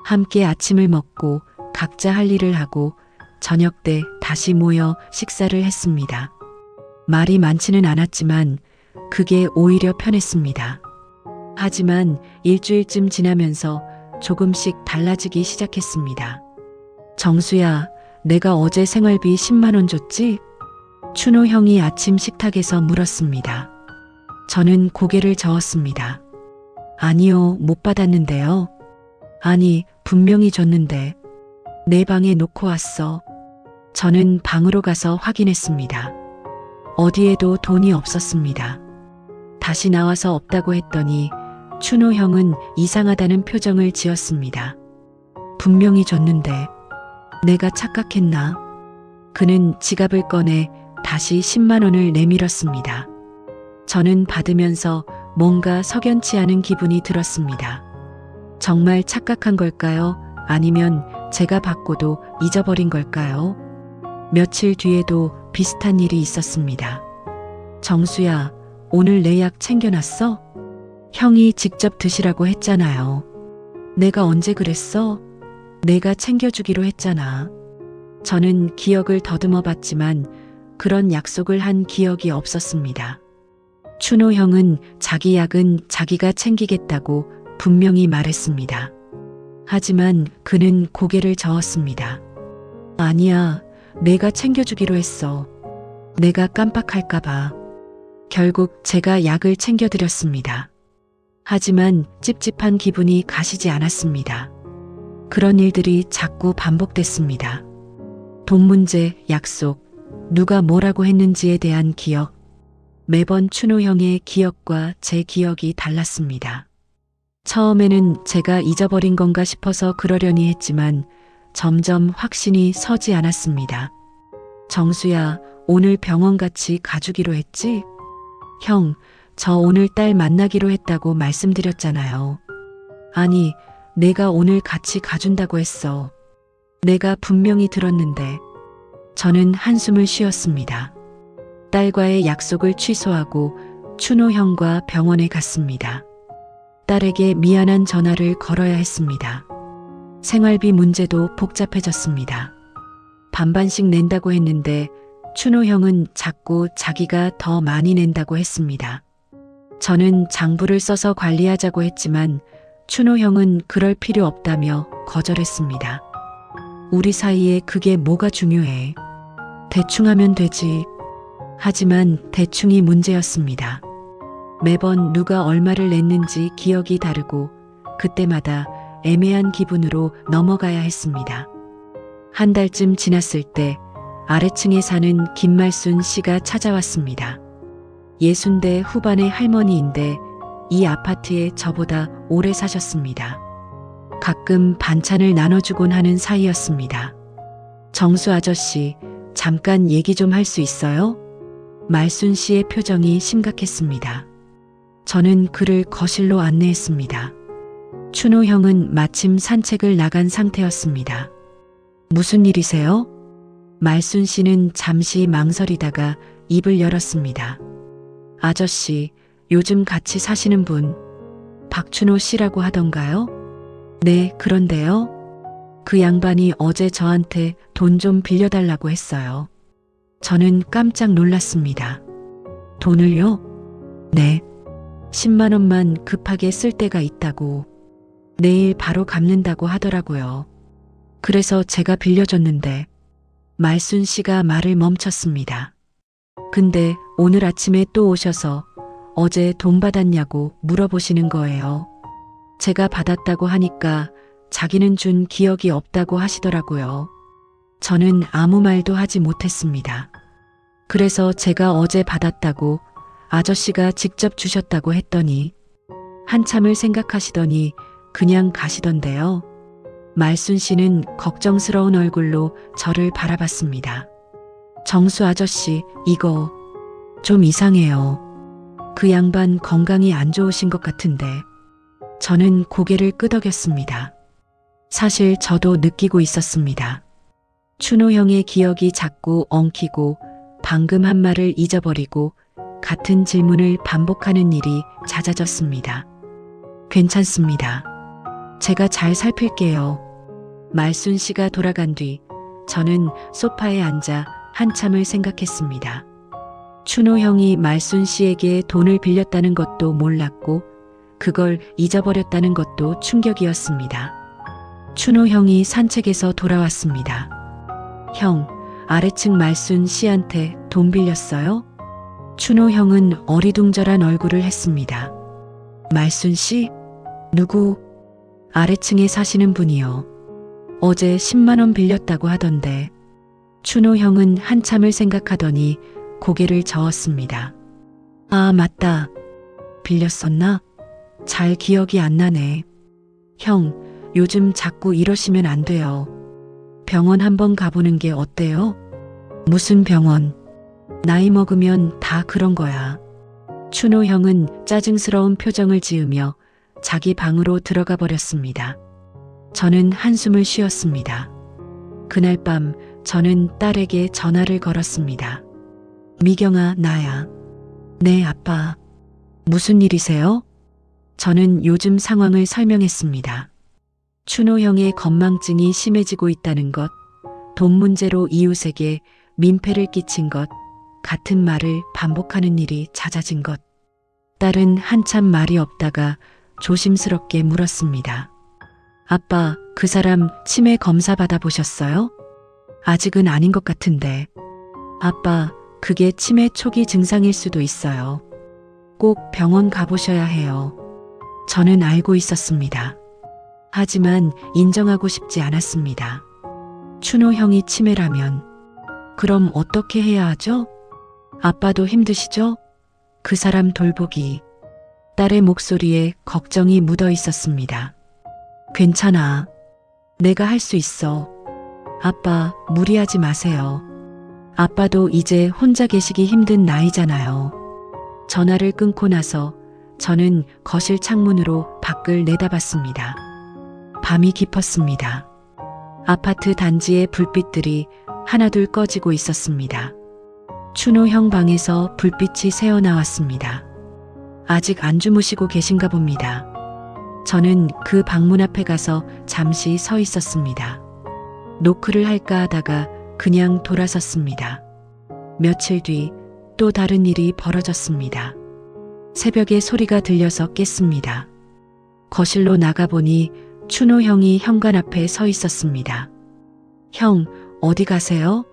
함께 아침을 먹고 각자 할 일을 하고 저녁 때 다시 모여 식사를 했습니다. 말이 많지는 않았지만 그게 오히려 편했습니다. 하지만 일주일쯤 지나면서 조금씩 달라지기 시작했습니다. 정수야, 내가 어제 생활비 10만 원 줬지? 춘호 형이 아침 식탁에서 물었습니다. 저는 고개를 저었습니다. 아니요, 못 받았는데요. 아니, 분명히 줬는데. 내 방에 놓고 왔어. 저는 방으로 가서 확인했습니다. 어디에도 돈이 없었습니다. 다시 나와서 없다고 했더니 춘호 형은 이상하다는 표정을 지었습니다. 분명히 줬는데 내가 착각했나? 그는 지갑을 꺼내 다시 10만 원을 내밀었습니다. 저는 받으면서 뭔가 석연치 않은 기분이 들었습니다. 정말 착각한 걸까요? 아니면 제가 받고도 잊어버린 걸까요? 며칠 뒤에도 비슷한 일이 있었습니다. 정수야, 오늘 내 약 챙겨놨어? 형이 직접 드시라고 했잖아요. 내가 언제 그랬어? 내가 챙겨주기로 했잖아. 저는 기억을 더듬어 봤지만 그런 약속을 한 기억이 없었습니다. 춘호 형은 자기 약은 자기가 챙기겠다고 분명히 말했습니다. 하지만 그는 고개를 저었습니다. 아니야, 내가 챙겨주기로 했어. 내가 깜빡할까봐. 결국 제가 약을 챙겨드렸습니다. 하지만 찝찝한 기분이 가시지 않았습니다. 그런 일들이 자꾸 반복됐습니다. 돈 문제, 약속, 누가 뭐라고 했는지에 대한 기억. 매번 춘호 형의 기억과 제 기억이 달랐습니다. 처음에는 제가 잊어버린 건가 싶어서 그러려니 했지만 점점 확신이 서지 않았습니다. 정수야, 오늘 병원 같이 가주기로 했지? 형, 저 오늘 딸 만나기로 했다고 말씀드렸잖아요. 아니, 내가 오늘 같이 가준다고 했어. 내가 분명히 들었는데. 저는 한숨을 쉬었습니다. 딸과의 약속을 취소하고 춘호 형과 병원에 갔습니다. 딸에게 미안한 전화를 걸어야 했습니다. 생활비 문제도 복잡해졌습니다. 반반씩 낸다고 했는데 춘호 형은 자꾸 자기가 더 많이 낸다고 했습니다. 저는 장부를 써서 관리하자고 했지만 춘호 형은 그럴 필요 없다며 거절했습니다. 우리 사이에 그게 뭐가 중요해. 대충 하면 되지. 하지만 대충이 문제였습니다. 매번 누가 얼마를 냈는지 기억이 다르고 그때마다 애매한 기분으로 넘어가야 했습니다. 한 달쯤 지났을 때 아래층에 사는 김말순 씨가 찾아왔습니다. 60대 후반의 할머니인데 이 아파트에 저보다 오래 사셨습니다. 가끔 반찬을 나눠주곤 하는 사이였습니다. 정수 아저씨, 잠깐 얘기 좀 할 수 있어요? 말순 씨의 표정이 심각했습니다. 저는 그를 거실로 안내했습니다. 춘호 형은 마침 산책을 나간 상태였습니다. 무슨 일이세요? 말순 씨는 잠시 망설이다가 입을 열었습니다. 아저씨, 요즘 같이 사시는 분, 박춘호 씨라고 하던가요? 네, 그런데요. 그 양반이 어제 저한테 돈 좀 빌려달라고 했어요. 저는 깜짝 놀랐습니다. 돈을요? 네. 10만 원만 급하게 쓸 때가 있다고. 내일 바로 갚는다고 하더라고요. 그래서 제가 빌려줬는데 말순 씨가 말을 멈췄습니다. 근데 오늘 아침에 또 오셔서 어제 돈 받았냐고 물어보시는 거예요. 제가 받았다고 하니까 자기는 준 기억이 없다고 하시더라고요. 저는 아무 말도 하지 못했습니다. 그래서 제가 어제 받았다고 아저씨가 직접 주셨다고 했더니 한참을 생각하시더니 그냥 가시던데요. 말순 씨는 걱정스러운 얼굴로 저를 바라봤습니다. 정수 아저씨, 이거 좀 이상해요. 그 양반 건강이 안 좋으신 것 같은데. 저는 고개를 끄덕였습니다. 사실 저도 느끼고 있었습니다. 춘호 형의 기억이 자꾸 엉키고 방금 한 말을 잊어버리고 같은 질문을 반복하는 일이 잦아졌습니다. 괜찮습니다. 제가 잘 살필게요. 말순 씨가 돌아간 뒤 저는 소파에 앉아 한참을 생각했습니다. 춘호 형이 말순 씨에게 돈을 빌렸다는 것도 몰랐고 그걸 잊어버렸다는 것도 충격이었습니다. 춘호 형이 산책에서 돌아왔습니다. 형, 아래층 말순 씨한테 돈 빌렸어요? 춘호 형은 어리둥절한 얼굴을 했습니다. 말순 씨? 누구? 아래층에 사시는 분이요. 어제 10만 원 빌렸다고 하던데. 춘호 형은 한참을 생각하더니 고개를 저었습니다. 아, 맞다. 빌렸었나? 잘 기억이 안 나네. 형, 요즘 자꾸 이러시면 안 돼요. 병원 한번 가보는 게 어때요? 무슨 병원? 나이 먹으면 다 그런 거야. 춘호 형은 짜증스러운 표정을 지으며 자기 방으로 들어가 버렸습니다. 저는 한숨을 쉬었습니다. 그날 밤 저는 딸에게 전화를 걸었습니다. 미경아, 나야. 네, 아빠. 무슨 일이세요? 저는 요즘 상황을 설명했습니다. 춘호 형의 건망증이 심해지고 있다는 것, 돈 문제로 이웃에게 민폐를 끼친 것, 같은 말을 반복하는 일이 잦아진 것. 딸은 한참 말이 없다가 조심스럽게 물었습니다. 아빠, 그 사람 치매 검사 받아보셨어요? 아직은 아닌 것 같은데. 아빠, 그게 치매 초기 증상일 수도 있어요. 꼭 병원 가보셔야 해요. 저는 알고 있었습니다. 하지만 인정하고 싶지 않았습니다. 춘호 형이 치매라면 그럼 어떻게 해야 하죠? 아빠도 힘드시죠? 그 사람 돌보기. 딸의 목소리에 걱정이 묻어 있었습니다. 괜찮아. 내가 할 수 있어. 아빠, 무리하지 마세요. 아빠도 이제 혼자 계시기 힘든 나이잖아요. 전화를 끊고 나서 저는 거실 창문으로 밖을 내다봤습니다. 밤이 깊었습니다. 아파트 단지의 불빛들이 하나둘 꺼지고 있었습니다. 춘호 형 방에서 불빛이 새어나왔습니다. 아직 안 주무시고 계신가 봅니다. 저는 그 방문 앞에 가서 잠시 서 있었습니다. 노크를 할까 하다가 그냥 돌아섰습니다. 며칠 뒤 또 다른 일이 벌어졌습니다. 새벽에 소리가 들려서 깼습니다. 거실로 나가보니 춘호 형이 현관 앞에 서 있었습니다. 형, 어디 가세요?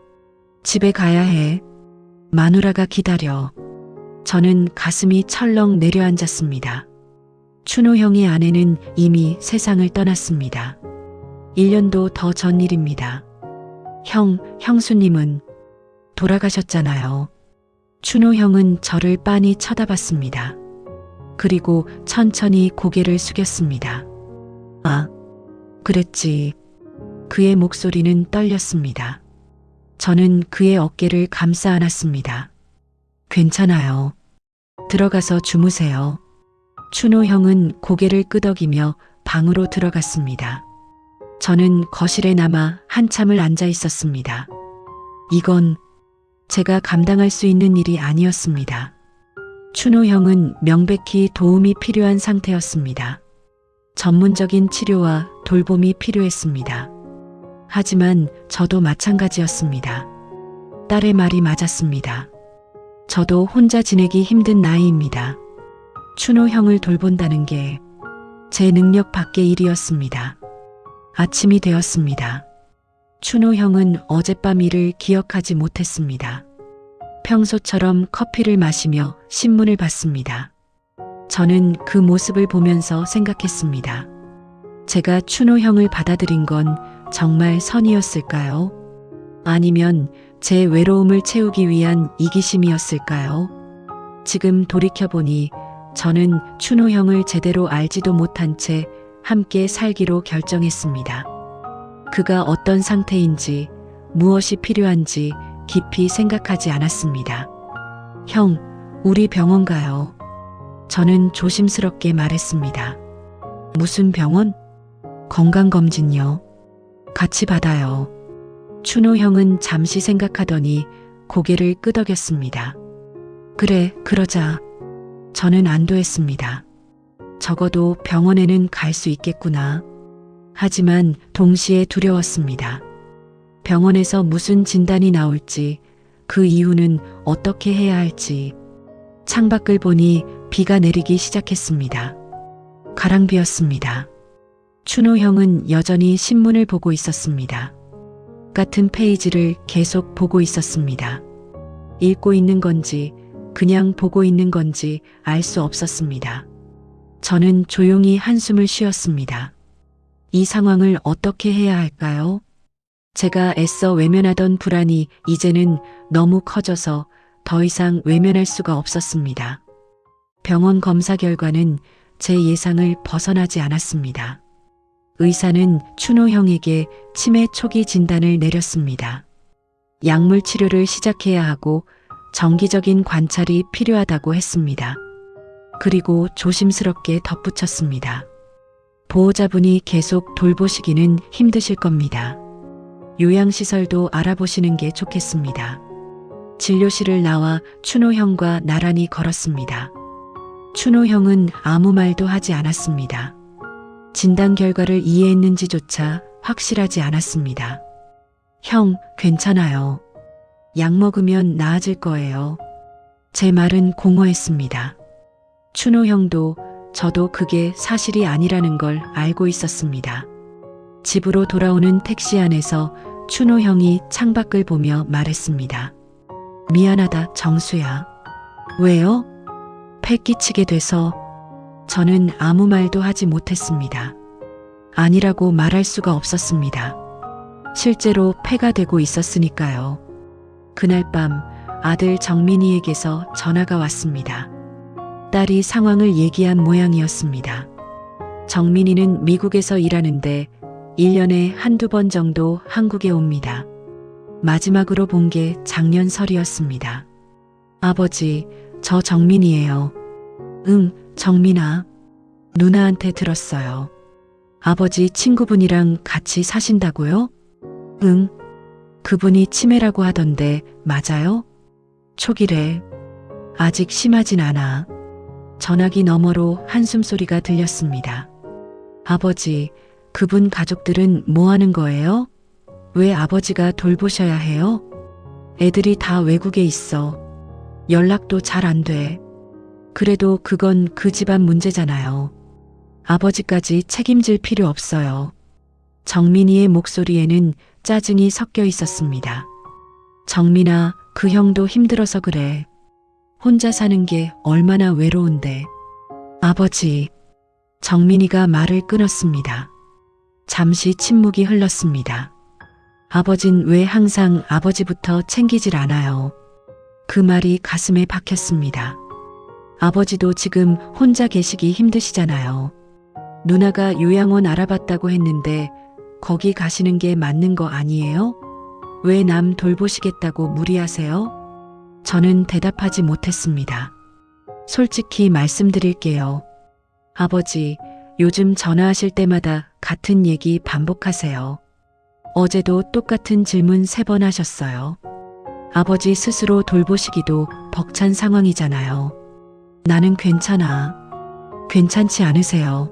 집에 가야 해. 마누라가 기다려. 저는 가슴이 철렁 내려앉았습니다. 춘호 형의 아내는 이미 세상을 떠났습니다. 1년도 더 전 일입니다. 형수님은 돌아가셨잖아요. 춘호 형은 저를 빤히 쳐다봤습니다. 그리고 천천히 고개를 숙였습니다. 아, 그랬지. 그의 목소리는 떨렸습니다. 저는 그의 어깨를 감싸 안았습니다. 괜찮아요. 들어가서 주무세요. 춘호 형은 고개를 끄덕이며 방으로 들어갔습니다. 저는 거실에 남아 한참을 앉아 있었습니다. 이건 제가 감당할 수 있는 일이 아니었습니다. 춘호 형은 명백히 도움이 필요한 상태였습니다. 전문적인 치료와 돌봄이 필요했습니다. 하지만 저도 마찬가지였습니다. 딸의 말이 맞았습니다. 저도 혼자 지내기 힘든 나이입니다. 춘호 형을 돌본다는 게 제 능력 밖의 일이었습니다. 아침이 되었습니다. 춘호 형은 어젯밤 일을 기억하지 못했습니다. 평소처럼 커피를 마시며 신문을 봤습니다. 저는 그 모습을 보면서 생각했습니다. 제가 춘호 형을 받아들인 건 정말 선이었을까요? 아니면 제 외로움을 채우기 위한 이기심이었을까요? 지금 돌이켜보니 저는 춘호 형을 제대로 알지도 못한 채 함께 살기로 결정했습니다. 그가 어떤 상태인지, 무엇이 필요한지 깊이 생각하지 않았습니다. 형, 우리 병원 가요. 저는 조심스럽게 말했습니다. 무슨 병원? 건강검진요. 같이 받아요. 춘호 형은 잠시 생각하더니 고개를 끄덕였습니다. 그래, 그러자. 저는 안도했습니다. 적어도 병원에는 갈 수 있겠구나. 하지만 동시에 두려웠습니다. 병원에서 무슨 진단이 나올지, 그 이후는 어떻게 해야 할지. 창밖을 보니 비가 내리기 시작했습니다. 가랑비였습니다. 춘호 형은 여전히 신문을 보고 있었습니다. 같은 페이지를 계속 보고 있었습니다. 읽고 있는 건지 그냥 보고 있는 건지 알 수 없었습니다. 저는 조용히 한숨을 쉬었습니다. 이 상황을 어떻게 해야 할까요? 제가 애써 외면하던 불안이 이제는 너무 커져서 더 이상 외면할 수가 없었습니다. 병원 검사 결과는 제 예상을 벗어나지 않았습니다. 의사는 춘호 형에게 치매 초기 진단을 내렸습니다. 약물 치료를 시작해야 하고 정기적인 관찰이 필요하다고 했습니다. 그리고 조심스럽게 덧붙였습니다. 보호자분이 계속 돌보시기는 힘드실 겁니다. 요양시설도 알아보시는 게 좋겠습니다. 진료실을 나와 춘호 형과 나란히 걸었습니다. 춘호 형은 아무 말도 하지 않았습니다. 진단 결과를 이해했는지조차 확실하지 않았습니다. 형, 괜찮아요. 약 먹으면 나아질 거예요. 제 말은 공허했습니다. 춘호 형도 저도 그게 사실이 아니라는 걸 알고 있었습니다. 집으로 돌아오는 택시 안에서 춘호 형이 창밖을 보며 말했습니다. 미안하다, 정수야. 왜요? 패 끼치게 돼서. 저는 아무 말도 하지 못했습니다. 아니라고 말할 수가 없었습니다. 실제로 폐가 되고 있었으니까요. 그날 밤 아들 정민이에게서 전화가 왔습니다. 딸이 상황을 얘기한 모양이었습니다. 정민이는 미국에서 일하는데 1년에 한두 번 정도 한국에 옵니다. 마지막으로 본 게 작년 설이었습니다. 아버지, 저 정민이에요. 응, 정민아. 누나한테 들었어요. 아버지 친구분이랑 같이 사신다고요? 응. 그분이 치매라고 하던데 맞아요? 초기래. 아직 심하진 않아. 전화기 너머로 한숨소리가 들렸습니다. 아버지, 그분 가족들은 뭐 하는 거예요? 왜 아버지가 돌보셔야 해요? 애들이 다 외국에 있어. 연락도 잘 안 돼. 그래도 그건 그 집안 문제잖아요. 아버지까지 책임질 필요 없어요. 정민이의 목소리에는 짜증이 섞여 있었습니다. 정민아, 그 형도 힘들어서 그래. 혼자 사는 게 얼마나 외로운데. 아버지. 정민이가 말을 끊었습니다. 잠시 침묵이 흘렀습니다. 아버진 왜 항상 아버지부터 챙기질 않아요? 그 말이 가슴에 박혔습니다. 아버지도 지금 혼자 계시기 힘드시잖아요. 누나가 요양원 알아봤다고 했는데 거기 가시는 게 맞는 거 아니에요? 왜 남 돌보시겠다고 무리하세요? 저는 대답하지 못했습니다. 솔직히 말씀드릴게요. 아버지, 요즘 전화하실 때마다 같은 얘기 반복하세요. 어제도 똑같은 질문 3번 하셨어요. 아버지 스스로 돌보시기도 벅찬 상황이잖아요. 나는 괜찮아. 괜찮지 않으세요?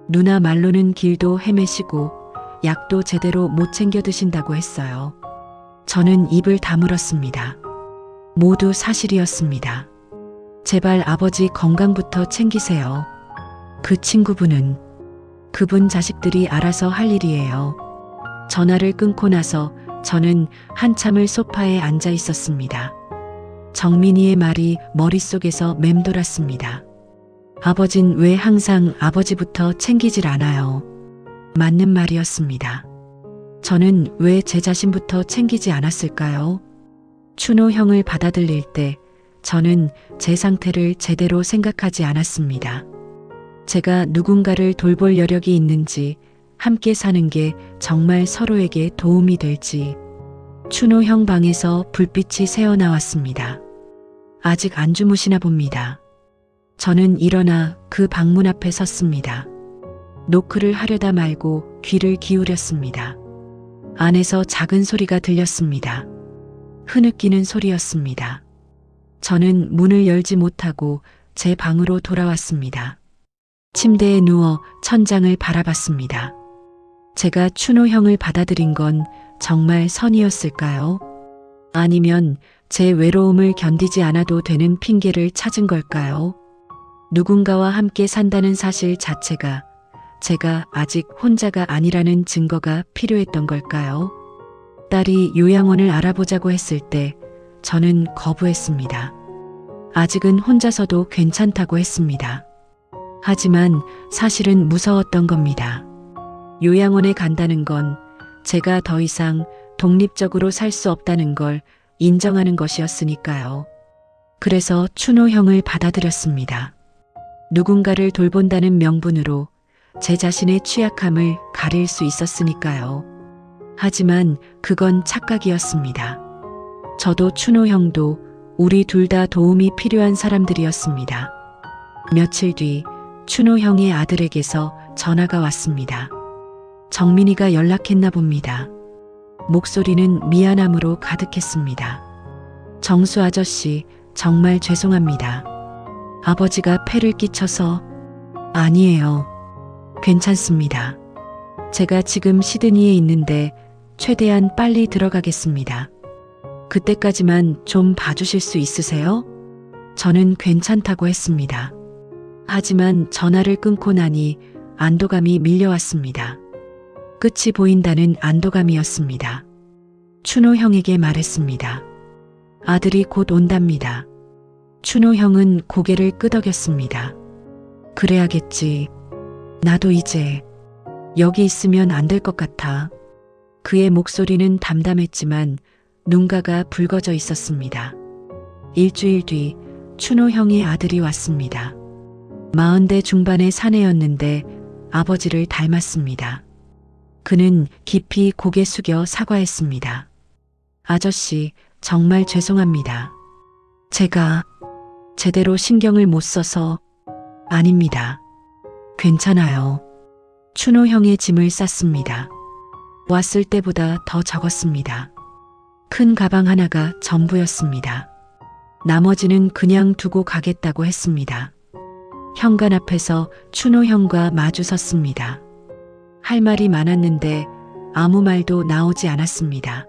누나 말로는 길도 헤매시고 약도 제대로 못 챙겨 드신다고 했어요. 저는 입을 다물었습니다. 모두 사실이었습니다. 제발 아버지 건강부터 챙기세요. 그 친구분은 그분 자식들이 알아서 할 일이에요. 전화를 끊고 나서 저는 한참을 소파에 앉아 있었습니다. 정민이의 말이 머릿속에서 맴돌았습니다. 아버진 왜 항상 아버지부터 챙기질 않아요? 맞는 말이었습니다. 저는 왜 제 자신부터 챙기지 않았을까요? 춘호 형을 받아들일 때 저는 제 상태를 제대로 생각하지 않았습니다. 제가 누군가를 돌볼 여력이 있는지, 함께 사는 게 정말 서로에게 도움이 될지. 춘호 형 방에서 불빛이 새어나왔습니다. 아직 안 주무시나 봅니다. 저는 일어나 그 방문 앞에 섰습니다. 노크를 하려다 말고 귀를 기울였습니다. 안에서 작은 소리가 들렸습니다. 흐느끼는 소리였습니다. 저는 문을 열지 못하고 제 방으로 돌아왔습니다. 침대에 누워 천장을 바라봤습니다. 제가 춘호 형을 받아들인 건 정말 선이었을까요? 아니면 제 외로움을 견디지 않아도 되는 핑계를 찾은 걸까요? 누군가와 함께 산다는 사실 자체가 제가 아직 혼자가 아니라는 증거가 필요했던 걸까요? 딸이 요양원을 알아보자고 했을 때 저는 거부했습니다. 아직은 혼자서도 괜찮다고 했습니다. 하지만 사실은 무서웠던 겁니다. 요양원에 간다는 건 제가 더 이상 독립적으로 살 수 없다는 걸 인정하는 것이었으니까요. 그래서 춘호 형을 받아들였습니다. 누군가를 돌본다는 명분으로 제 자신의 취약함을 가릴 수 있었으니까요. 하지만 그건 착각이었습니다. 저도 춘호 형도 우리 둘 다 도움이 필요한 사람들이었습니다. 며칠 뒤 춘호 형의 아들에게서 전화가 왔습니다. 정민이가 연락했나 봅니다. 목소리는 미안함으로 가득했습니다. 정수 아저씨, 정말 죄송합니다. 아버지가 폐를 끼쳐서. 아니에요. 괜찮습니다. 제가 지금 시드니에 있는데 최대한 빨리 들어가겠습니다. 그때까지만 좀 봐주실 수 있으세요? 저는 괜찮다고 했습니다. 하지만 전화를 끊고 나니 안도감이 밀려왔습니다. 끝이 보인다는 안도감이었습니다. 춘호 형에게 말했습니다. 아들이 곧 온답니다. 춘호 형은 고개를 끄덕였습니다. 그래야겠지. 나도 이제 여기 있으면 안 될 것 같아. 그의 목소리는 담담했지만 눈가가 붉어져 있었습니다. 일주일 뒤 춘호 형의 아들이 왔습니다. 40대 중반의 사내였는데 아버지를 닮았습니다. 그는 깊이 고개 숙여 사과했습니다. 아저씨, 정말 죄송합니다. 제가 제대로 신경을 못 써서. 아닙니다. 괜찮아요. 춘호 형의 짐을 쌌습니다. 왔을 때보다 더 적었습니다. 큰 가방 하나가 전부였습니다. 나머지는 그냥 두고 가겠다고 했습니다. 현관 앞에서 춘호 형과 마주 섰습니다. 할 말이 많았는데 아무 말도 나오지 않았습니다.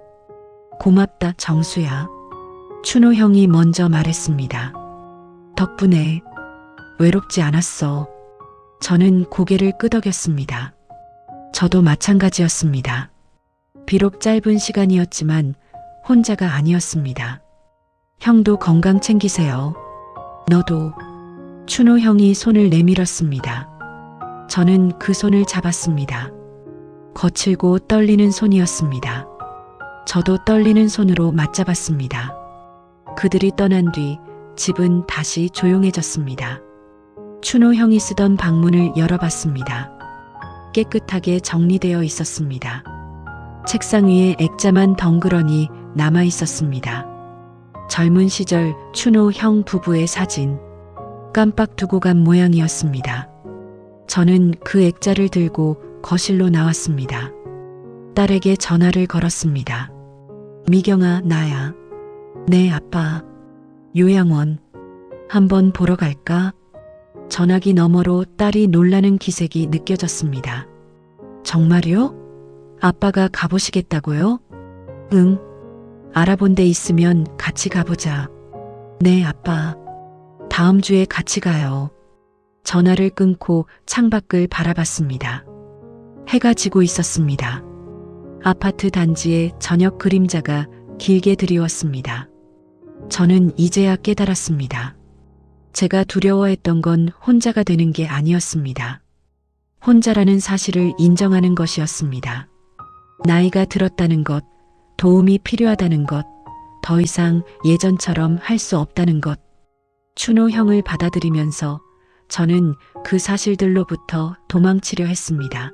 고맙다, 정수야. 춘호 형이 먼저 말했습니다. 덕분에 외롭지 않았어. 저는 고개를 끄덕였습니다. 저도 마찬가지였습니다. 비록 짧은 시간이었지만 혼자가 아니었습니다. 형도 건강 챙기세요. 너도. 춘호 형이 손을 내밀었습니다. 저는 그 손을 잡았습니다. 거칠고 떨리는 손이었습니다. 저도 떨리는 손으로 맞잡았습니다. 그들이 떠난 뒤 집은 다시 조용해졌습니다. 춘호 형이 쓰던 방문을 열어봤습니다. 깨끗하게 정리되어 있었습니다. 책상 위에 액자만 덩그러니 남아 있었습니다. 젊은 시절 춘호 형 부부의 사진. 깜빡 두고 간 모양이었습니다. 저는 그 액자를 들고 거실로 나왔습니다. 딸에게 전화를 걸었습니다. 미경아, 나야. 네, 아빠. 요양원. 한번 보러 갈까? 전화기 너머로 딸이 놀라는 기색이 느껴졌습니다. 정말요? 아빠가 가보시겠다고요? 응. 알아본 데 있으면 같이 가보자. 네, 아빠. 다음 주에 같이 가요. 전화를 끊고 창밖을 바라봤습니다. 해가 지고 있었습니다. 아파트 단지에 저녁 그림자가 길게 드리웠습니다. 저는 이제야 깨달았습니다. 제가 두려워했던 건 혼자가 되는 게 아니었습니다. 혼자라는 사실을 인정하는 것이었습니다. 나이가 들었다는 것, 도움이 필요하다는 것, 더 이상 예전처럼 할 수 없다는 것. 춘호 형을 받아들이면서 저는 그 사실들로부터 도망치려 했습니다.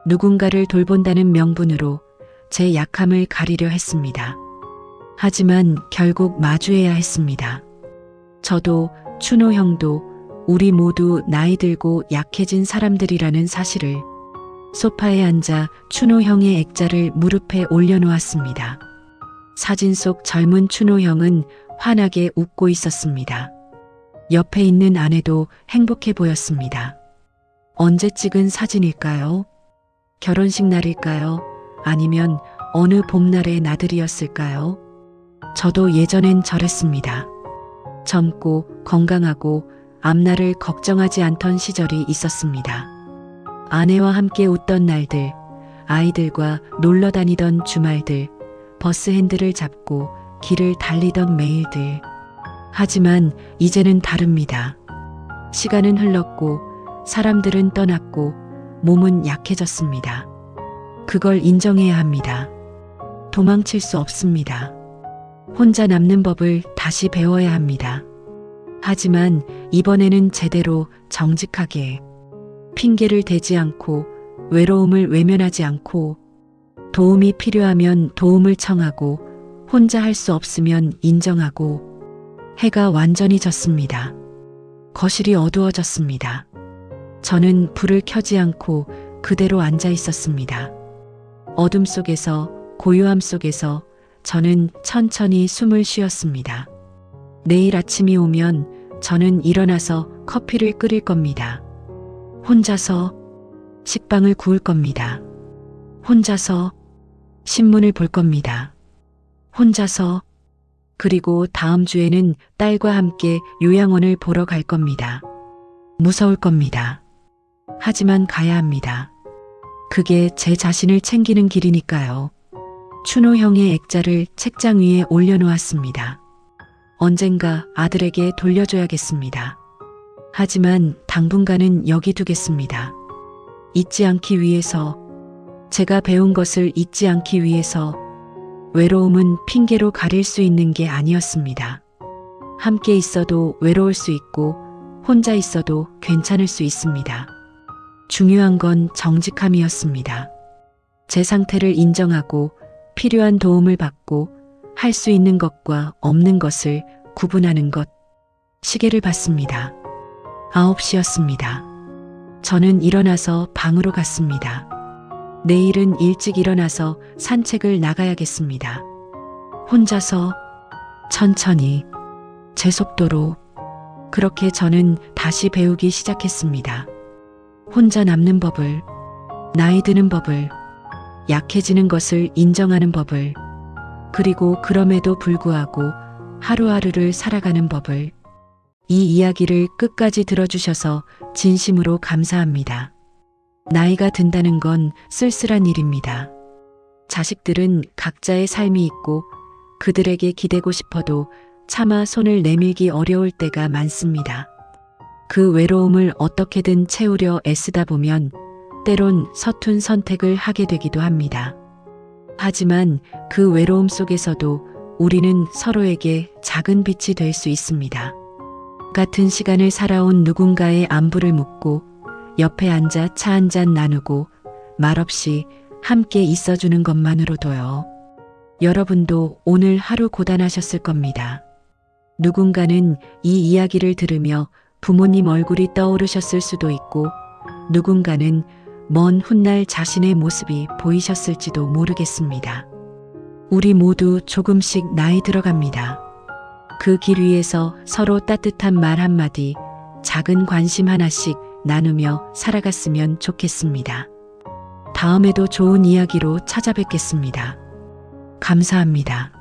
누군가를 돌본다는 명분으로 제 약함을 가리려 했습니다. 하지만 결국 마주해야 했습니다. 저도 춘호 형도 우리 모두 나이 들고 약해진 사람들이라는 사실을. 소파에 앉아 춘호 형의 액자를 무릎에 올려놓았습니다. 사진 속 젊은 춘호 형은 환하게 웃고 있었습니다. 옆에 있는 아내도 행복해 보였습니다. 언제 찍은 사진일까요? 결혼식 날일까요? 아니면 어느 봄날의 나들이였을까요? 저도 예전엔 저랬습니다. 젊고 건강하고 앞날을 걱정하지 않던 시절이 있었습니다. 아내와 함께 웃던 날들, 아이들과 놀러 다니던 주말들, 버스 핸들을 잡고 길을 달리던 매일들. 하지만 이제는 다릅니다. 시간은 흘렀고 사람들은 떠났고 몸은 약해졌습니다. 그걸 인정해야 합니다. 도망칠 수 없습니다. 혼자 남는 법을 다시 배워야 합니다. 하지만 이번에는 제대로 정직하게. 핑계를 대지 않고 외로움을 외면하지 않고 도움이 필요하면 도움을 청하고 혼자 할 수 없으면 인정하고. 해가 완전히 졌습니다. 거실이 어두워졌습니다. 저는 불을 켜지 않고 그대로 앉아 있었습니다. 어둠 속에서 고요함 속에서 저는 천천히 숨을 쉬었습니다. 내일 아침이 오면 저는 일어나서 커피를 끓일 겁니다. 혼자서 식빵을 구울 겁니다. 혼자서 신문을 볼 겁니다. 혼자서 그리고 다음 주에는 딸과 함께 요양원을 보러 갈 겁니다. 무서울 겁니다. 하지만 가야 합니다. 그게 제 자신을 챙기는 길이니까요. 춘호 형의 액자를 책장 위에 올려놓았습니다. 언젠가 아들에게 돌려줘야겠습니다. 하지만 당분간은 여기 두겠습니다. 잊지 않기 위해서, 제가 배운 것을 잊지 않기 위해서. 외로움은 핑계로 가릴 수 있는 게 아니었습니다. 함께 있어도 외로울 수 있고 혼자 있어도 괜찮을 수 있습니다. 중요한 건 정직함이었습니다. 제 상태를 인정하고 필요한 도움을 받고 할 수 있는 것과 없는 것을 구분하는 것. 시계를 봤습니다. 9시였습니다. 저는 일어나서 방으로 갔습니다. 내일은 일찍 일어나서 산책을 나가야겠습니다. 혼자서 천천히 제 속도로. 그렇게 저는 다시 배우기 시작했습니다. 혼자 남는 법을, 나이 드는 법을, 약해지는 것을 인정하는 법을, 그리고 그럼에도 불구하고 하루하루를 살아가는 법을. 이 이야기를 끝까지 들어주셔서 진심으로 감사합니다. 나이가 든다는 건 쓸쓸한 일입니다. 자식들은 각자의 삶이 있고 그들에게 기대고 싶어도 차마 손을 내밀기 어려울 때가 많습니다. 그 외로움을 어떻게든 채우려 애쓰다 보면 때론 서툰 선택을 하게 되기도 합니다. 하지만 그 외로움 속에서도 우리는 서로에게 작은 빛이 될 수 있습니다. 같은 시간을 살아온 누군가의 안부를 묻고 옆에 앉아 차 한잔 나누고 말없이 함께 있어주는 것만으로도요. 여러분도 오늘 하루 고단하셨을 겁니다. 누군가는 이 이야기를 들으며 부모님 얼굴이 떠오르셨을 수도 있고 누군가는 먼 훗날 자신의 모습이 보이셨을지도 모르겠습니다. 우리 모두 조금씩 나이 들어갑니다. 그 길 위에서 서로 따뜻한 말 한마디, 작은 관심 하나씩 나누며 살아갔으면 좋겠습니다. 다음에도 좋은 이야기로 찾아뵙겠습니다. 감사합니다.